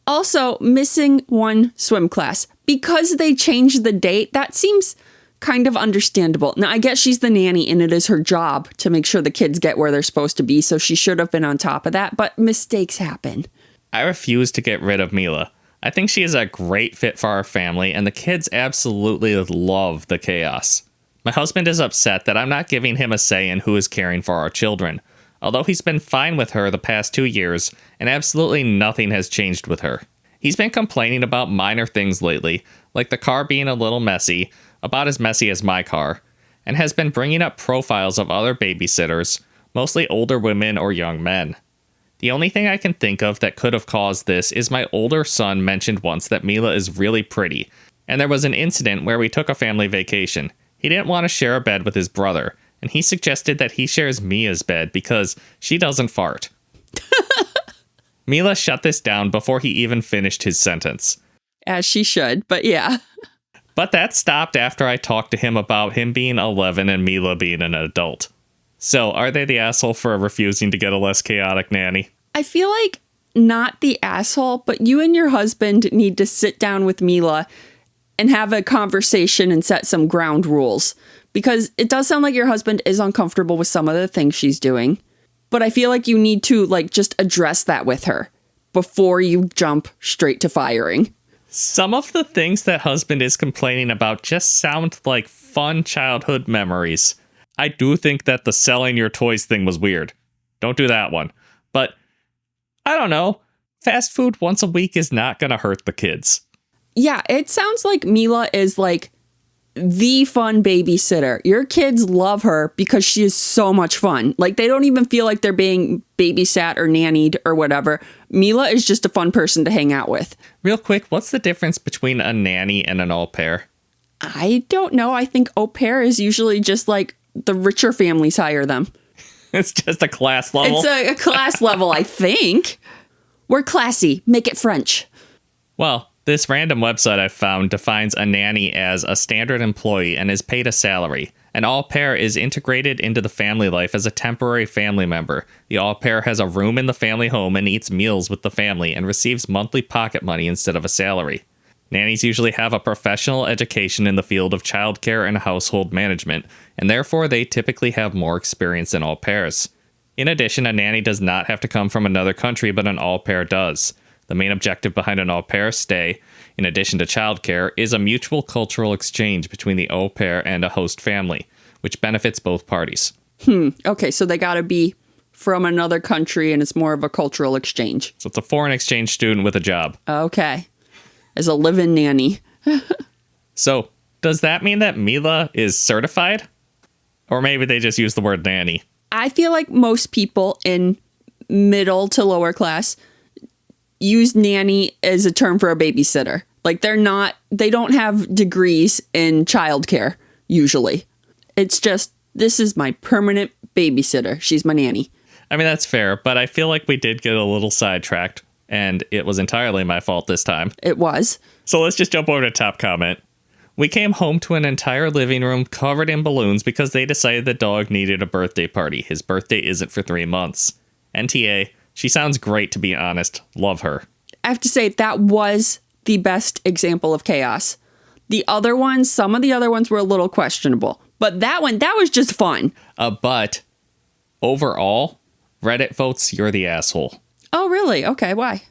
Also, missing one swim class. Because they changed the date, that seems kind of understandable. Now, I guess she's the nanny and it is her job to make sure the kids get where they're supposed to be, so she should have been on top of that, but mistakes happen. I refuse to get rid of Mila. I think she is a great fit for our family, and the kids absolutely love the chaos. My husband is upset that I'm not giving him a say in who is caring for our children, although he's been fine with her the past 2 years, and absolutely nothing has changed with her. He's been complaining about minor things lately, like the car being a little messy, about as messy as my car, and has been bringing up profiles of other babysitters, mostly older women or young men. The only thing I can think of that could have caused this is my older son mentioned once that Mila is really pretty, and there was an incident where we took a family vacation. He didn't want to share a bed with his brother, and he suggested that he shares Mia's bed because she doesn't fart. Mila shut this down before he even finished his sentence. As she should, but yeah. But that stopped after I talked to him about him being 11 and Mila being an adult. So, are they the asshole for refusing to get a less chaotic nanny? I feel like not the asshole, but you and your husband need to sit down with Mila and have a conversation and set some ground rules. Because it does sound like your husband is uncomfortable with some of the things she's doing. But I feel like you need to, like, just address that with her before you jump straight to firing. Some of the things that husband is complaining about just sound like fun childhood memories. I do think that the selling your toys thing was weird. Don't do that one. But I don't know. Fast food once a week is not going to hurt the kids. Yeah, it sounds like Mila is like the fun babysitter. Your kids love her because she is so much fun. Like, they don't even feel like they're being babysat or nannied or whatever. Mila is just a fun person to hang out with. Real quick, what's the difference between a nanny and an au pair? I don't know. I think au pair is usually just like the richer families hire them. It's just a class level. It's a class level, I think. We're classy. Make it French. Well, this random website I found defines a nanny as a standard employee and is paid a salary. An au pair is integrated into the family life as a temporary family member. The au pair has a room in the family home and eats meals with the family and receives monthly pocket money instead of a salary. Nannies usually have a professional education in the field of childcare and household management, and therefore they typically have more experience than au pairs. In addition, a nanny does not have to come from another country, but an au pair does. The main objective behind an au pair stay, in addition to childcare, is a mutual cultural exchange between the au pair and a host family, which benefits both parties. Okay, so they gotta be from another country and it's more of a cultural exchange. So it's a foreign exchange student with a job. Okay. As a live-in nanny. So, does that mean that Mila is certified? Or maybe they just use the word nanny. I feel like most people in middle to lower class use nanny as a term for a babysitter. Like, they don't have degrees in childcare, usually. It's just, this is my permanent babysitter. She's my nanny. I mean, that's fair, but I feel like we did get a little sidetracked, and it was entirely my fault this time. It was. So let's just jump over to top comment. We came home to an entire living room covered in balloons because they decided the dog needed a birthday party. His birthday isn't for 3 months. NTA, she sounds great, to be honest. Love her. I have to say, that was the best example of chaos. The other ones, some of the other ones were a little questionable. But that one, that was just fun. But overall, Reddit votes you're the asshole. Oh, really? Okay, why?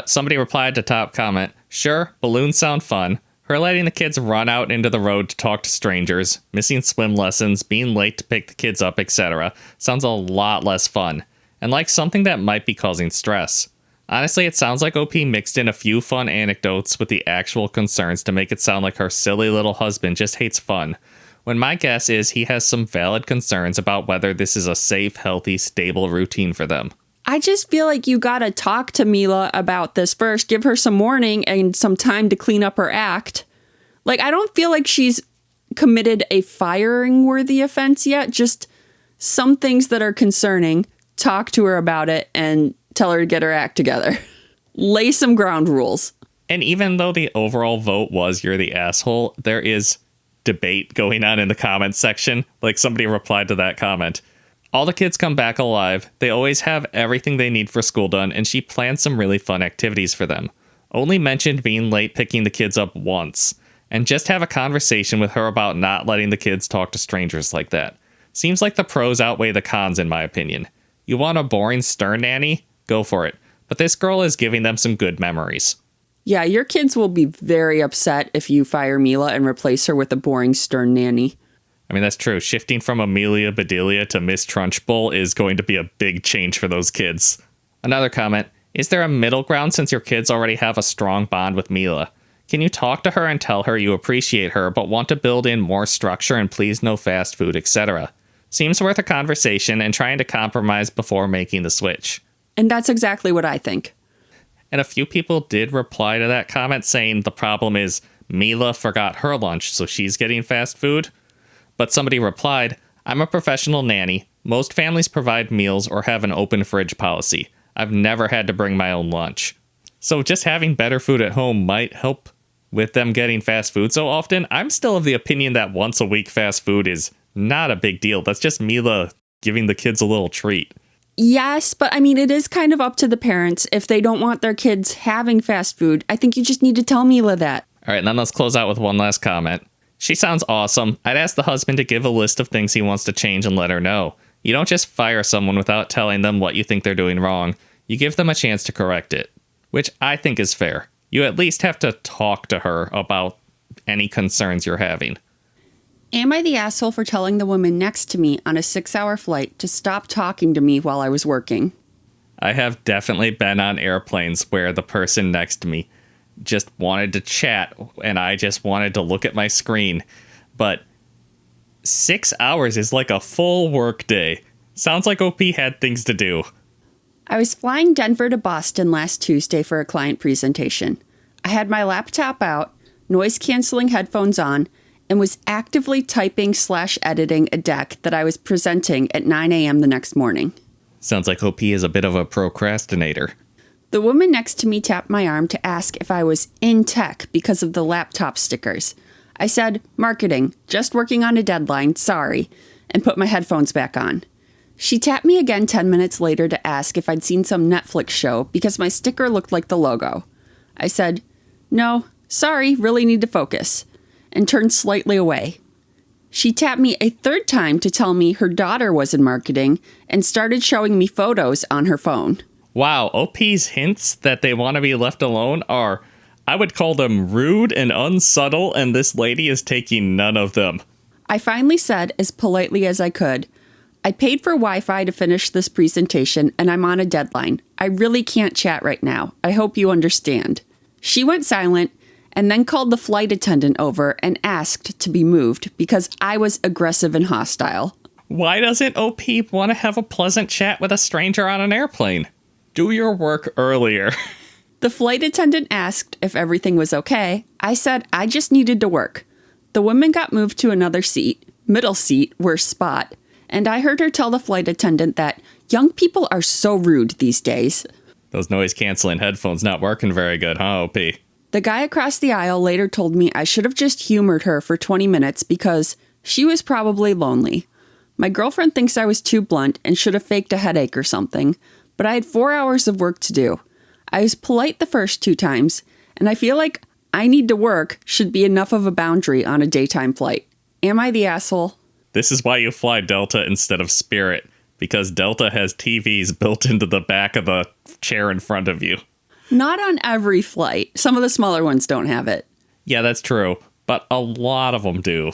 Somebody replied to top comment, sure, balloons sound fun. Her letting the kids run out into the road to talk to strangers, missing swim lessons, being late to pick the kids up, etc. sounds a lot less fun, and like something that might be causing stress. Honestly, it sounds like OP mixed in a few fun anecdotes with the actual concerns to make it sound like her silly little husband just hates fun, when my guess is he has some valid concerns about whether this is a safe, healthy, stable routine for them. I just feel like you gotta talk to Mila about this first, give her some warning and some time to clean up her act. Like, I don't feel like she's committed a firing-worthy offense yet, just some things that are concerning. Talk to her about it and tell her to get her act together. Lay some ground rules. And even though the overall vote was you're the asshole, there is debate going on in the comments section. Like, somebody replied to that comment. All the kids come back alive. They always have everything they need for school done, and she planned some really fun activities for them. Only mentioned being late picking the kids up once. And just have a conversation with her about not letting the kids talk to strangers like that. Seems like the pros outweigh the cons, in my opinion. You want a boring, stern nanny? Go for it. But this girl is giving them some good memories. Yeah, your kids will be very upset if you fire Mila and replace her with a boring, stern nanny. I mean, that's true. Shifting from Amelia Bedelia to Miss Trunchbull is going to be a big change for those kids. Another comment. Is there a middle ground since your kids already have a strong bond with Mila? Can you talk to her and tell her you appreciate her but want to build in more structure and please no fast food, etc.? Seems worth a conversation and trying to compromise before making the switch. And that's exactly what I think. And a few people did reply to that comment saying the problem is Mila forgot her lunch, so she's getting fast food. But somebody replied, I'm a professional nanny. Most families provide meals or have an open fridge policy. I've never had to bring my own lunch. So just having better food at home might help with them getting fast food so often. I'm still of the opinion that once a week fast food is not a big deal. That's just Mila giving the kids a little treat. Yes, but I mean, it is kind of up to the parents. If they don't want their kids having fast food, I think you just need to tell Mila that. All right, and then let's close out with one last comment. She sounds awesome. I'd ask the husband to give a list of things he wants to change and let her know. You don't just fire someone without telling them what you think they're doing wrong. You give them a chance to correct it, which I think is fair. You at least have to talk to her about any concerns you're having. Am I the asshole for telling the woman next to me on a 6-hour flight to stop talking to me while I was working? I have definitely been on airplanes where the person next to me just wanted to chat and I just wanted to look at my screen. But 6 hours is like a full work day. Sounds like OP had things to do. I was flying Denver to Boston last Tuesday for a client presentation. I had my laptop out, noise-canceling headphones on, and was actively typing/editing a deck that I was presenting at 9 a.m. the next morning. Sounds like OP is a bit of a procrastinator. The woman next to me tapped my arm to ask if I was in tech because of the laptop stickers. I said, marketing, just working on a deadline, sorry, and put my headphones back on. She tapped me again 10 minutes later to ask if I'd seen some Netflix show because my sticker looked like the logo. I said, no, sorry, really need to focus, and turned slightly away. She tapped me a third time to tell me her daughter was in marketing and started showing me photos on her phone. Wow, OP's hints that they want to be left alone are, I would call them rude and unsubtle, and this lady is taking none of them. I finally said, as politely as I could, I paid for Wi-Fi to finish this presentation, and I'm on a deadline. I really can't chat right now. I hope you understand. She went silent, and then called the flight attendant over and asked to be moved because I was aggressive and hostile. Why doesn't OP want to have a pleasant chat with a stranger on an airplane? Do your work earlier. The flight attendant asked if everything was okay. I said I just needed to work. The woman got moved to another seat, middle seat, worst spot, and I heard her tell the flight attendant that young people are so rude these days. Those noise-canceling headphones not working very good, huh, OP? The guy across the aisle later told me I should have just humored her for 20 minutes because she was probably lonely. My girlfriend thinks I was too blunt and should have faked a headache or something, but I had 4 hours of work to do. I was polite the first 2 times, and I feel like I need to work should be enough of a boundary on a daytime flight. Am I the asshole? This is why you fly Delta instead of Spirit, because Delta has TVs built into the back of the chair in front of you. Not on every flight. Some of the smaller ones don't have it. Yeah, that's true, but a lot of them do.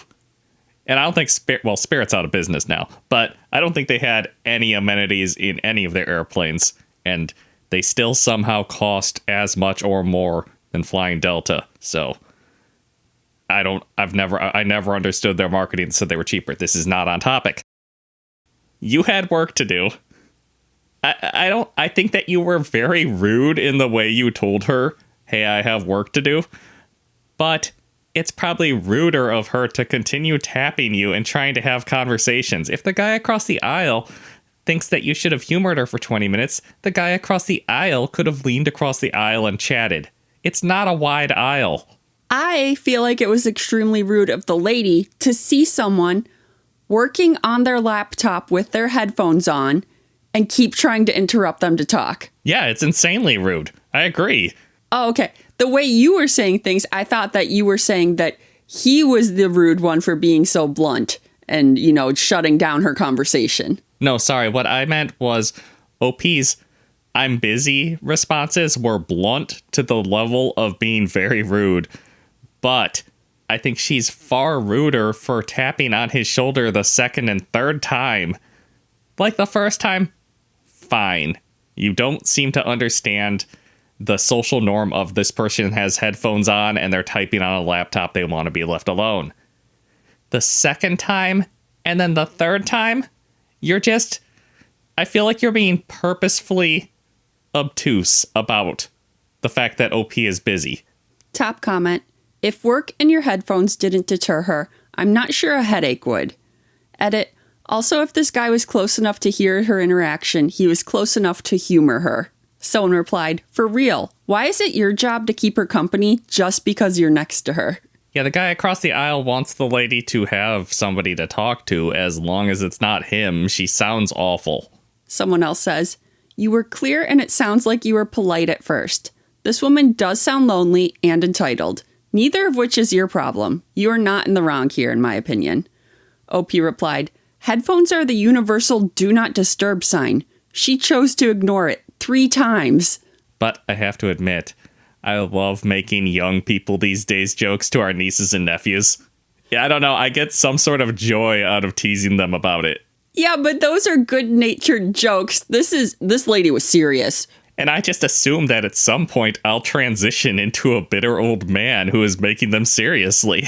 And I don't think Spirit's out of business now, but I don't think they had any amenities in any of their airplanes, and they still somehow cost as much or more than flying Delta. So I never understood their marketing, so they were cheaper. This is not on topic. You had work to do. I think that you were very rude in the way you told her, hey, I have work to do. But it's probably ruder of her to continue tapping you and trying to have conversations. If the guy across the aisle thinks that you should have humored her for 20 minutes, the guy across the aisle could have leaned across the aisle and chatted. It's not a wide aisle. I feel like it was extremely rude of the lady to see someone working on their laptop with their headphones on and keep trying to interrupt them to talk. Yeah, it's insanely rude. I agree. Oh, okay. The way you were saying things, I thought that you were saying that he was the rude one for being so blunt and, shutting down her conversation. No, sorry. What I meant was OP's I'm busy responses were blunt to the level of being very rude. But I think she's far ruder for tapping on his shoulder the second and third time. Like the first time, fine. You don't seem to understand the social norm of this person has headphones on and they're typing on a laptop. They want to be left alone. The second time and then the third time, I feel like you're being purposefully obtuse about the fact that OP is busy. Top comment. If work and your headphones didn't deter her, I'm not sure a headache would. Edit. Also, if this guy was close enough to hear her interaction, he was close enough to humor her. Someone replied, for real, why is it your job to keep her company just because you're next to her? Yeah, the guy across the aisle wants the lady to have somebody to talk to as long as it's not him. She sounds awful. Someone else says, you were clear and it sounds like you were polite at first. This woman does sound lonely and entitled. Neither of which is your problem. You are not in the wrong here, in my opinion. OP replied, headphones are the universal do not disturb sign. She chose to ignore it 3 times. But I have to admit, I love making young people these days jokes to our nieces and nephews. Yeah, I don't know. I get some sort of joy out of teasing them about it. Yeah, but those are good-natured jokes. This lady was serious. And I just assume that at some point I'll transition into a bitter old man who is making them seriously.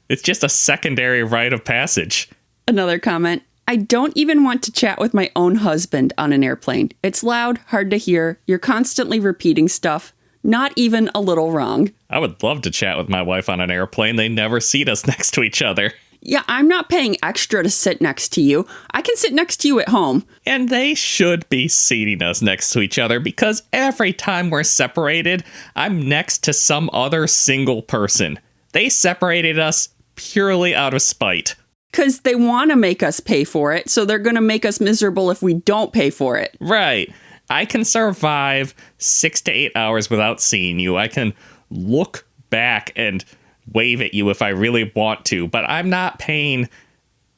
It's just a secondary rite of passage. Another comment. I don't even want to chat with my own husband on an airplane. It's loud, hard to hear. You're constantly repeating stuff. Not even a little wrong. I would love to chat with my wife on an airplane. They never seat us next to each other. Yeah, I'm not paying extra to sit next to you. I can sit next to you at home. And they should be seating us next to each other because every time we're separated, I'm next to some other single person. They separated us purely out of spite. Because they want to make us pay for it, so they're going to make us miserable if we don't pay for it. Right. I can survive 6 to 8 hours without seeing you. I can look back and wave at you if I really want to, but I'm not paying.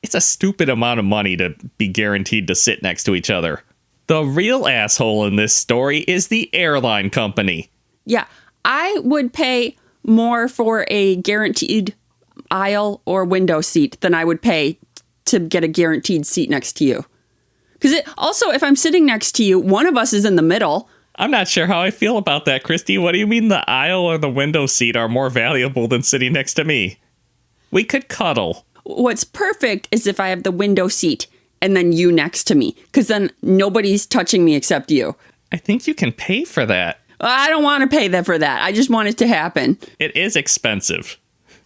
It's a stupid amount of money to be guaranteed to sit next to each other. The real asshole in this story is the airline company. Yeah, I would pay more for a guaranteed aisle or window seat than I would pay to get a guaranteed seat next to you. Because also, if I'm sitting next to you, one of us is in the middle. I'm not sure how I feel about that, Kristie. What do you mean the aisle or the window seat are more valuable than sitting next to me? We could cuddle. What's perfect is if I have the window seat and then you next to me, because then nobody's touching me except you. I think you can pay for that. I don't want to pay for that. I just want it to happen. It is expensive.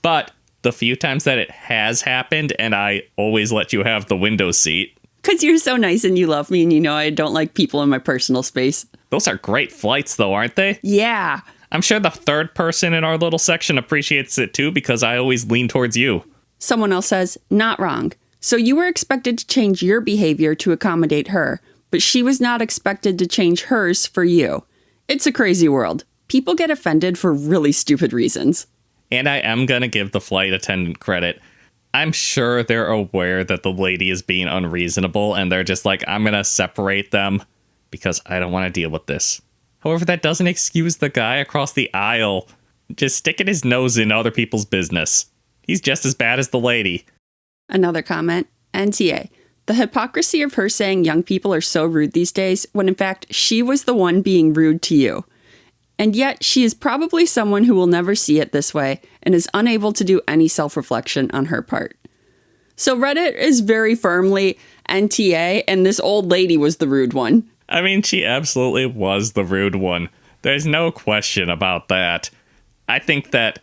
But the few times that it has happened and I always let you have the window seat. Because you're so nice and you love me and you know I don't like people in my personal space. Those are great flights though, aren't they? Yeah. I'm sure the third person in our little section appreciates it too because I always lean towards you. Someone else says, not wrong. So you were expected to change your behavior to accommodate her, but she was not expected to change hers for you. It's a crazy world. People get offended for really stupid reasons. And I am going to give the flight attendant credit. I'm sure they're aware that the lady is being unreasonable and they're just like, I'm going to separate them because I don't want to deal with this. However, that doesn't excuse the guy across the aisle just sticking his nose in other people's business. He's just as bad as the lady. Another comment, NTA. The hypocrisy of her saying young people are so rude these days, when in fact she was the one being rude to you. And yet she is probably someone who will never see it this way and is unable to do any self-reflection on her part. So Reddit is very firmly NTA, and this old lady was the rude one. I mean, she absolutely was the rude one. There's no question about that. I think that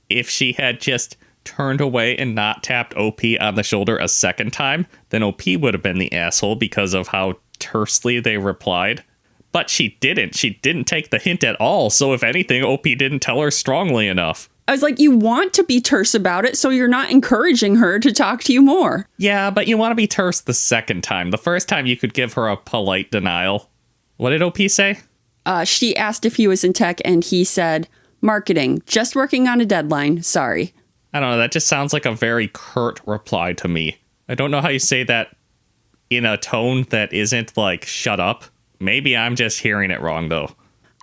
if she had just turned away and not tapped OP on the shoulder a second time, then OP would have been the asshole because of how tersely they replied. But she didn't. She didn't take the hint at all. So if anything, OP didn't tell her strongly enough. I was like, you want to be terse about it, so you're not encouraging her to talk to you more. Yeah, but you want to be terse the second time. The first time you could give her a polite denial. What did OP say? She asked if he was in tech, and he said, marketing, just working on a deadline, sorry. I don't know, that just sounds like a very curt reply to me. I don't know how you say that in a tone that isn't like, shut up. Maybe I'm just hearing it wrong, though.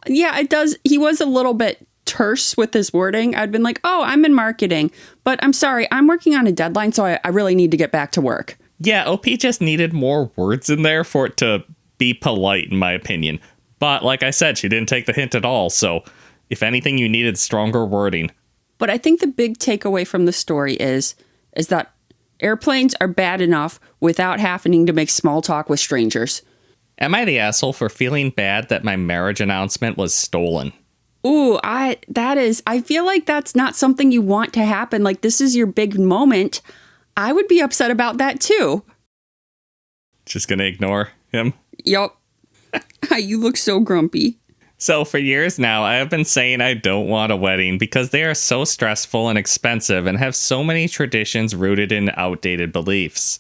Yeah, it does. He was a little bit terse with his wording. I'd been like, oh, I'm in marketing, but I'm sorry, I'm working on a deadline, so I really need to get back to work. Yeah, OP just needed more words in there for it to be polite, in my opinion. But like I said, she didn't take the hint at all, so if anything, you needed stronger wording. But I think the big takeaway from the story is that airplanes are bad enough without having to make small talk with strangers. Am I the asshole for feeling bad that my marriage announcement was stolen? Ooh, I feel like that's not something you want to happen. Like, this is your big moment. I would be upset about that too. Just gonna ignore him? Yup. You look so grumpy. So for years now, I have been saying I don't want a wedding because they are so stressful and expensive and have so many traditions rooted in outdated beliefs.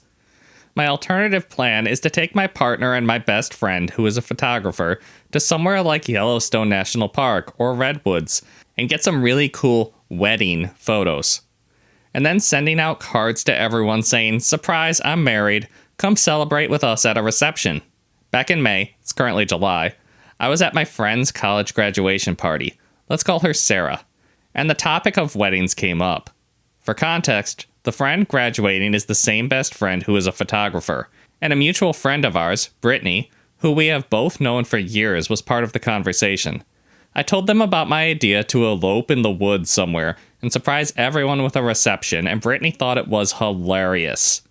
My alternative plan is to take my partner and my best friend, who is a photographer, to somewhere like Yellowstone National Park or Redwoods and get some really cool wedding photos. And then sending out cards to everyone saying, surprise, I'm married, come celebrate with us at a reception. Back in May, it's currently July, I was at my friend's college graduation party. Let's call her Sarah. And the topic of weddings came up. For context, the friend graduating is the same best friend who is a photographer, and a mutual friend of ours, Brittany, who we have both known for years, was part of the conversation. I told them about my idea to elope in the woods somewhere and surprise everyone with a reception, and Brittany thought it was hilarious.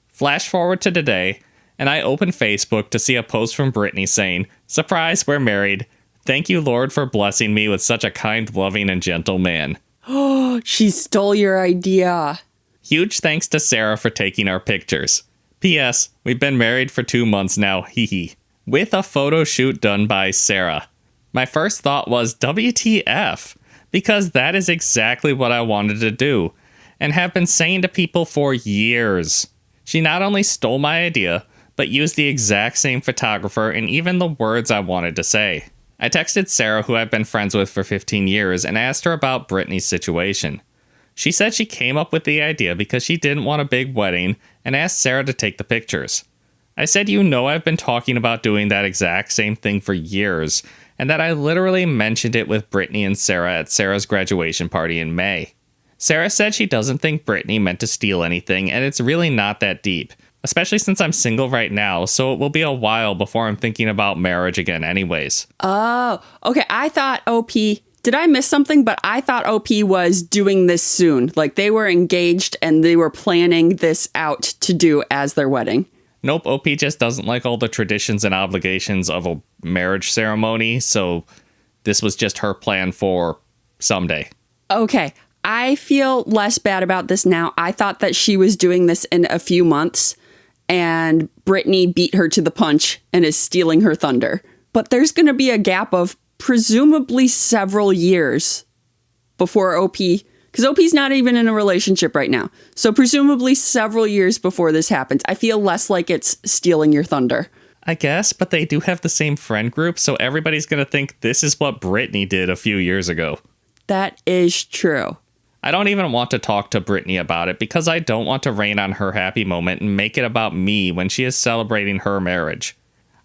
Flash forward to today, and I open Facebook to see a post from Brittany saying, "Surprise, we're married. Thank you, Lord, for blessing me with such a kind, loving, and gentle man." Oh, she stole your idea. Huge thanks to Sarah for taking our pictures. P.S. We've been married for 2 months now, hee hee. With a photo shoot done by Sarah. My first thought was WTF, because that is exactly what I wanted to do, and have been saying to people for years. She not only stole my idea, but used the exact same photographer and even the words I wanted to say. I texted Sarah, who I've been friends with for 15 years, and asked her about Brittany's situation. She said she came up with the idea because she didn't want a big wedding and asked Sarah to take the pictures. I said, I've been talking about doing that exact same thing for years, and that I literally mentioned it with Brittany and Sarah at Sarah's graduation party in May. Sarah said she doesn't think Brittany meant to steal anything, and it's really not that deep, especially since I'm single right now, so it will be a while before I'm thinking about marriage again anyways. Oh, okay. I thought OP, did I miss something? But I thought OP was doing this soon. Like they were engaged and they were planning this out to do as their wedding. Nope, OP just doesn't like all the traditions and obligations of a marriage ceremony, so this was just her plan for someday. Okay. I feel less bad about this now. I thought that she was doing this in a few months and Brittany beat her to the punch and is stealing her thunder. But there's going to be a gap of presumably several years before OP, because OP's not even in a relationship right now. So presumably several years before this happens. I feel less like it's stealing your thunder. I guess, but they do have the same friend group, so everybody's going to think this is what Brittany did a few years ago. That is true. I don't even want to talk to Brittany about it because I don't want to rain on her happy moment and make it about me when she is celebrating her marriage.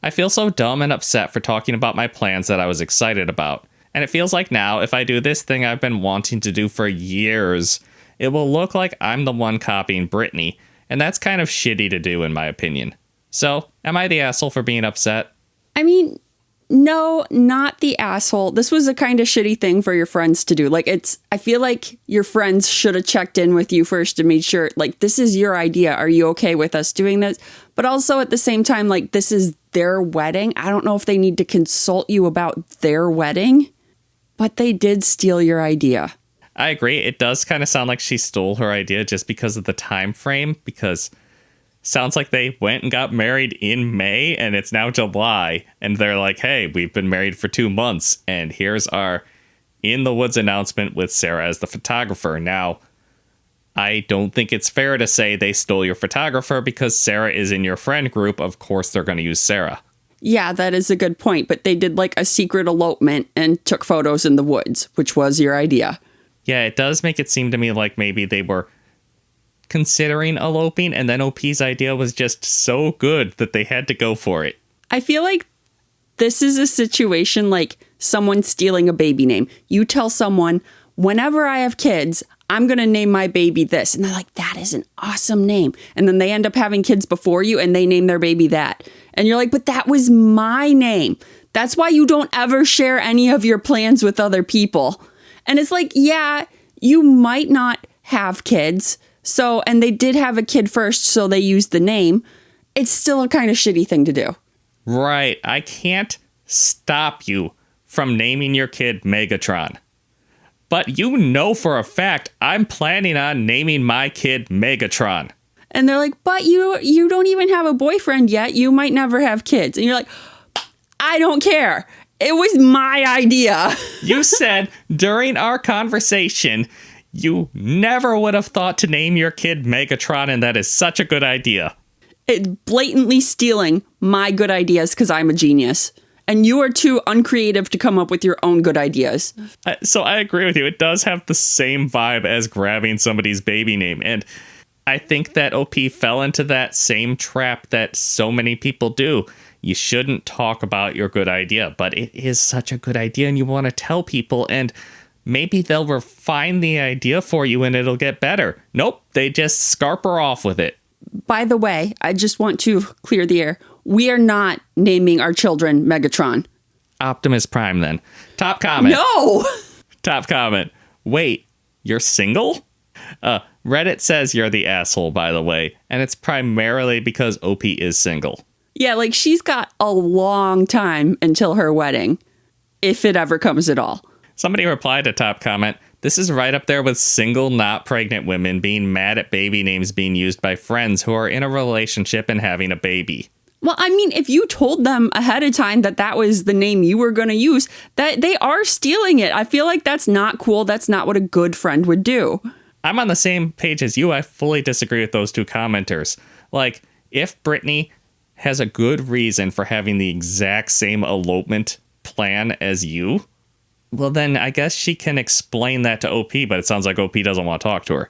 I feel so dumb and upset for talking about my plans that I was excited about. And it feels like now, if I do this thing I've been wanting to do for years, it will look like I'm the one copying Brittany, and that's kind of shitty to do in my opinion. So, am I the asshole for being upset? I mean, no, not the asshole. This was a kind of shitty thing for your friends to do. Like, I feel like your friends should have checked in with you first to make sure, like, this is your idea. Are you okay with us doing this? But also at the same time, like, this is their wedding. I don't know if they need to consult you about their wedding, but they did steal your idea. I agree. It does kind of sound like she stole her idea just because of the time frame, because sounds like they went and got married in May and it's now July and they're like, hey, we've been married for 2 months and here's our in the woods announcement with Sarah as the photographer. Now, I don't think it's fair to say they stole your photographer because Sarah is in your friend group. Of course, they're going to use Sarah. Yeah, that is a good point. But they did like a secret elopement and took photos in the woods, which was your idea. Yeah, it does make it seem to me like maybe they were considering eloping, and then OP's idea was just so good that they had to go for it. I feel like this is a situation like someone stealing a baby name. You tell someone, whenever I have kids, I'm going to name my baby this. And they're like, that is an awesome name. And then they end up having kids before you and they name their baby that. And you're like, but that was my name. That's why you don't ever share any of your plans with other people. And it's like, yeah, you might not have kids. So, and they did have a kid first, so they used the name. It's still a kind of shitty thing to do. Right. I can't stop you from naming your kid Megatron. But you know for a fact I'm planning on naming my kid Megatron. And they're like, but you don't even have a boyfriend yet. You might never have kids. And you're like, I don't care. It was my idea. You said during our conversation, you never would have thought to name your kid Megatron, and that is such a good idea. It's blatantly stealing my good ideas because I'm a genius. And you are too uncreative to come up with your own good ideas. So I agree with you. It does have the same vibe as grabbing somebody's baby name. And I think that OP fell into that same trap that so many people do. You shouldn't talk about your good idea, but it is such a good idea and you want to tell people, and maybe they'll refine the idea for you and it'll get better. Nope, they just scarper off with it. By the way, I just want to clear the air. We are not naming our children Megatron. Optimus Prime, then. Top comment. No! Top comment. Wait, you're single? Reddit says you're the asshole, by the way, and it's primarily because OP is single. Yeah, like she's got a long time until her wedding, if it ever comes at all. Somebody replied to top comment, this is right up there with single, not pregnant women being mad at baby names being used by friends who are in a relationship and having a baby. Well, I mean, if you told them ahead of time that that was the name you were going to use, that they are stealing it. I feel like that's not cool. That's not what a good friend would do. I'm on the same page as you. I fully disagree with those two commenters. Like, if Brittany has a good reason for having the exact same elopement plan as you, well, then I guess she can explain that to OP, but it sounds like OP doesn't want to talk to her.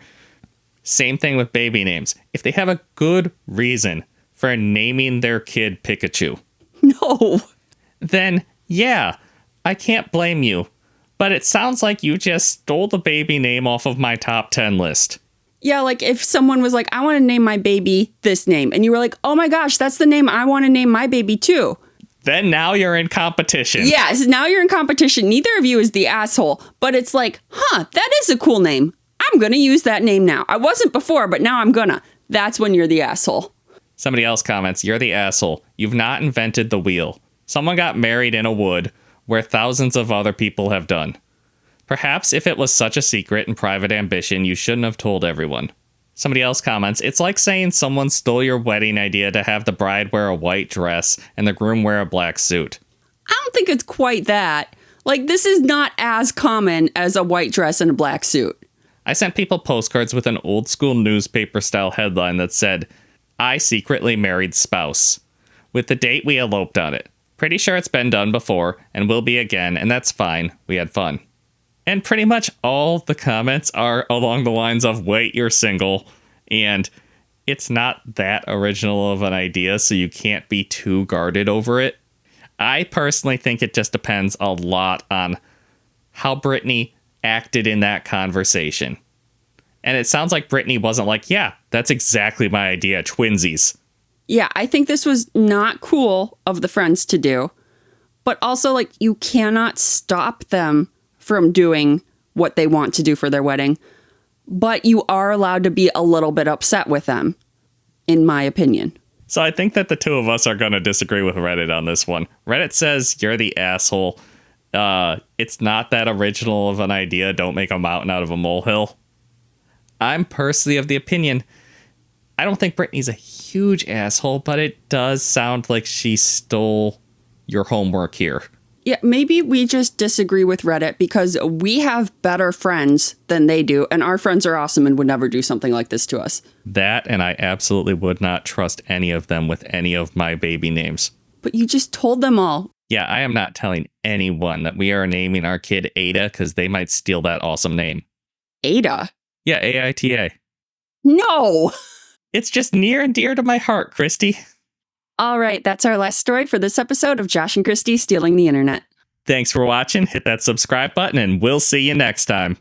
Same thing with baby names. If they have a good reason for naming their kid Pikachu, No. then yeah, I can't blame you. But it sounds like you just stole the baby name off of my top 10 list. Yeah, like if someone was like, I want to name my baby this name, and you were like, oh my gosh, that's the name I want to name my baby too. Then now you're in competition. Yes, now you're in competition. Neither of you is the asshole, but it's like, that is a cool name. I'm going to use that name now. I wasn't before, but now I'm gonna. That's when you're the asshole. Somebody else comments, you're the asshole. You've not invented the wheel. Someone got married in a wood where thousands of other people have done. Perhaps if it was such a secret and private ambition, you shouldn't have told everyone. Somebody else comments, it's like saying someone stole your wedding idea to have the bride wear a white dress and the groom wear a black suit. I don't think it's quite that. Like, this is not as common as a white dress and a black suit. I sent people postcards with an old school newspaper style headline that said, I secretly married spouse, with the date we eloped on it. Pretty sure it's been done before and will be again, and that's fine. We had fun. And pretty much all the comments are along the lines of, wait, you're single. And it's not that original of an idea, so you can't be too guarded over it. I personally think it just depends a lot on how Brittany acted in that conversation. And it sounds like Brittany wasn't like, yeah, that's exactly my idea, twinsies. Yeah, I think this was not cool of the friends to do. But also, like, you cannot stop them from doing what they want to do for their wedding. But you are allowed to be a little bit upset with them, in my opinion. So I think that the two of us are going to disagree with Reddit on this one. Reddit says you're the asshole. It's not that original of an idea. Don't make a mountain out of a molehill. I'm personally of the opinion, I don't think Brittany's a huge asshole, but it does sound like she stole your homework here. Yeah, maybe we just disagree with Reddit because we have better friends than they do, and our friends are awesome and would never do something like this to us. That, and I absolutely would not trust any of them with any of my baby names. But you just told them all. Yeah, I am not telling anyone that we are naming our kid AITA because they might steal that awesome name. AITA? Yeah, AITA. No! It's just near and dear to my heart, Kristie. All right, that's our last story for this episode of Josh and Kristie Stealing the Internet. Thanks for watching. Hit that subscribe button, and we'll see you next time.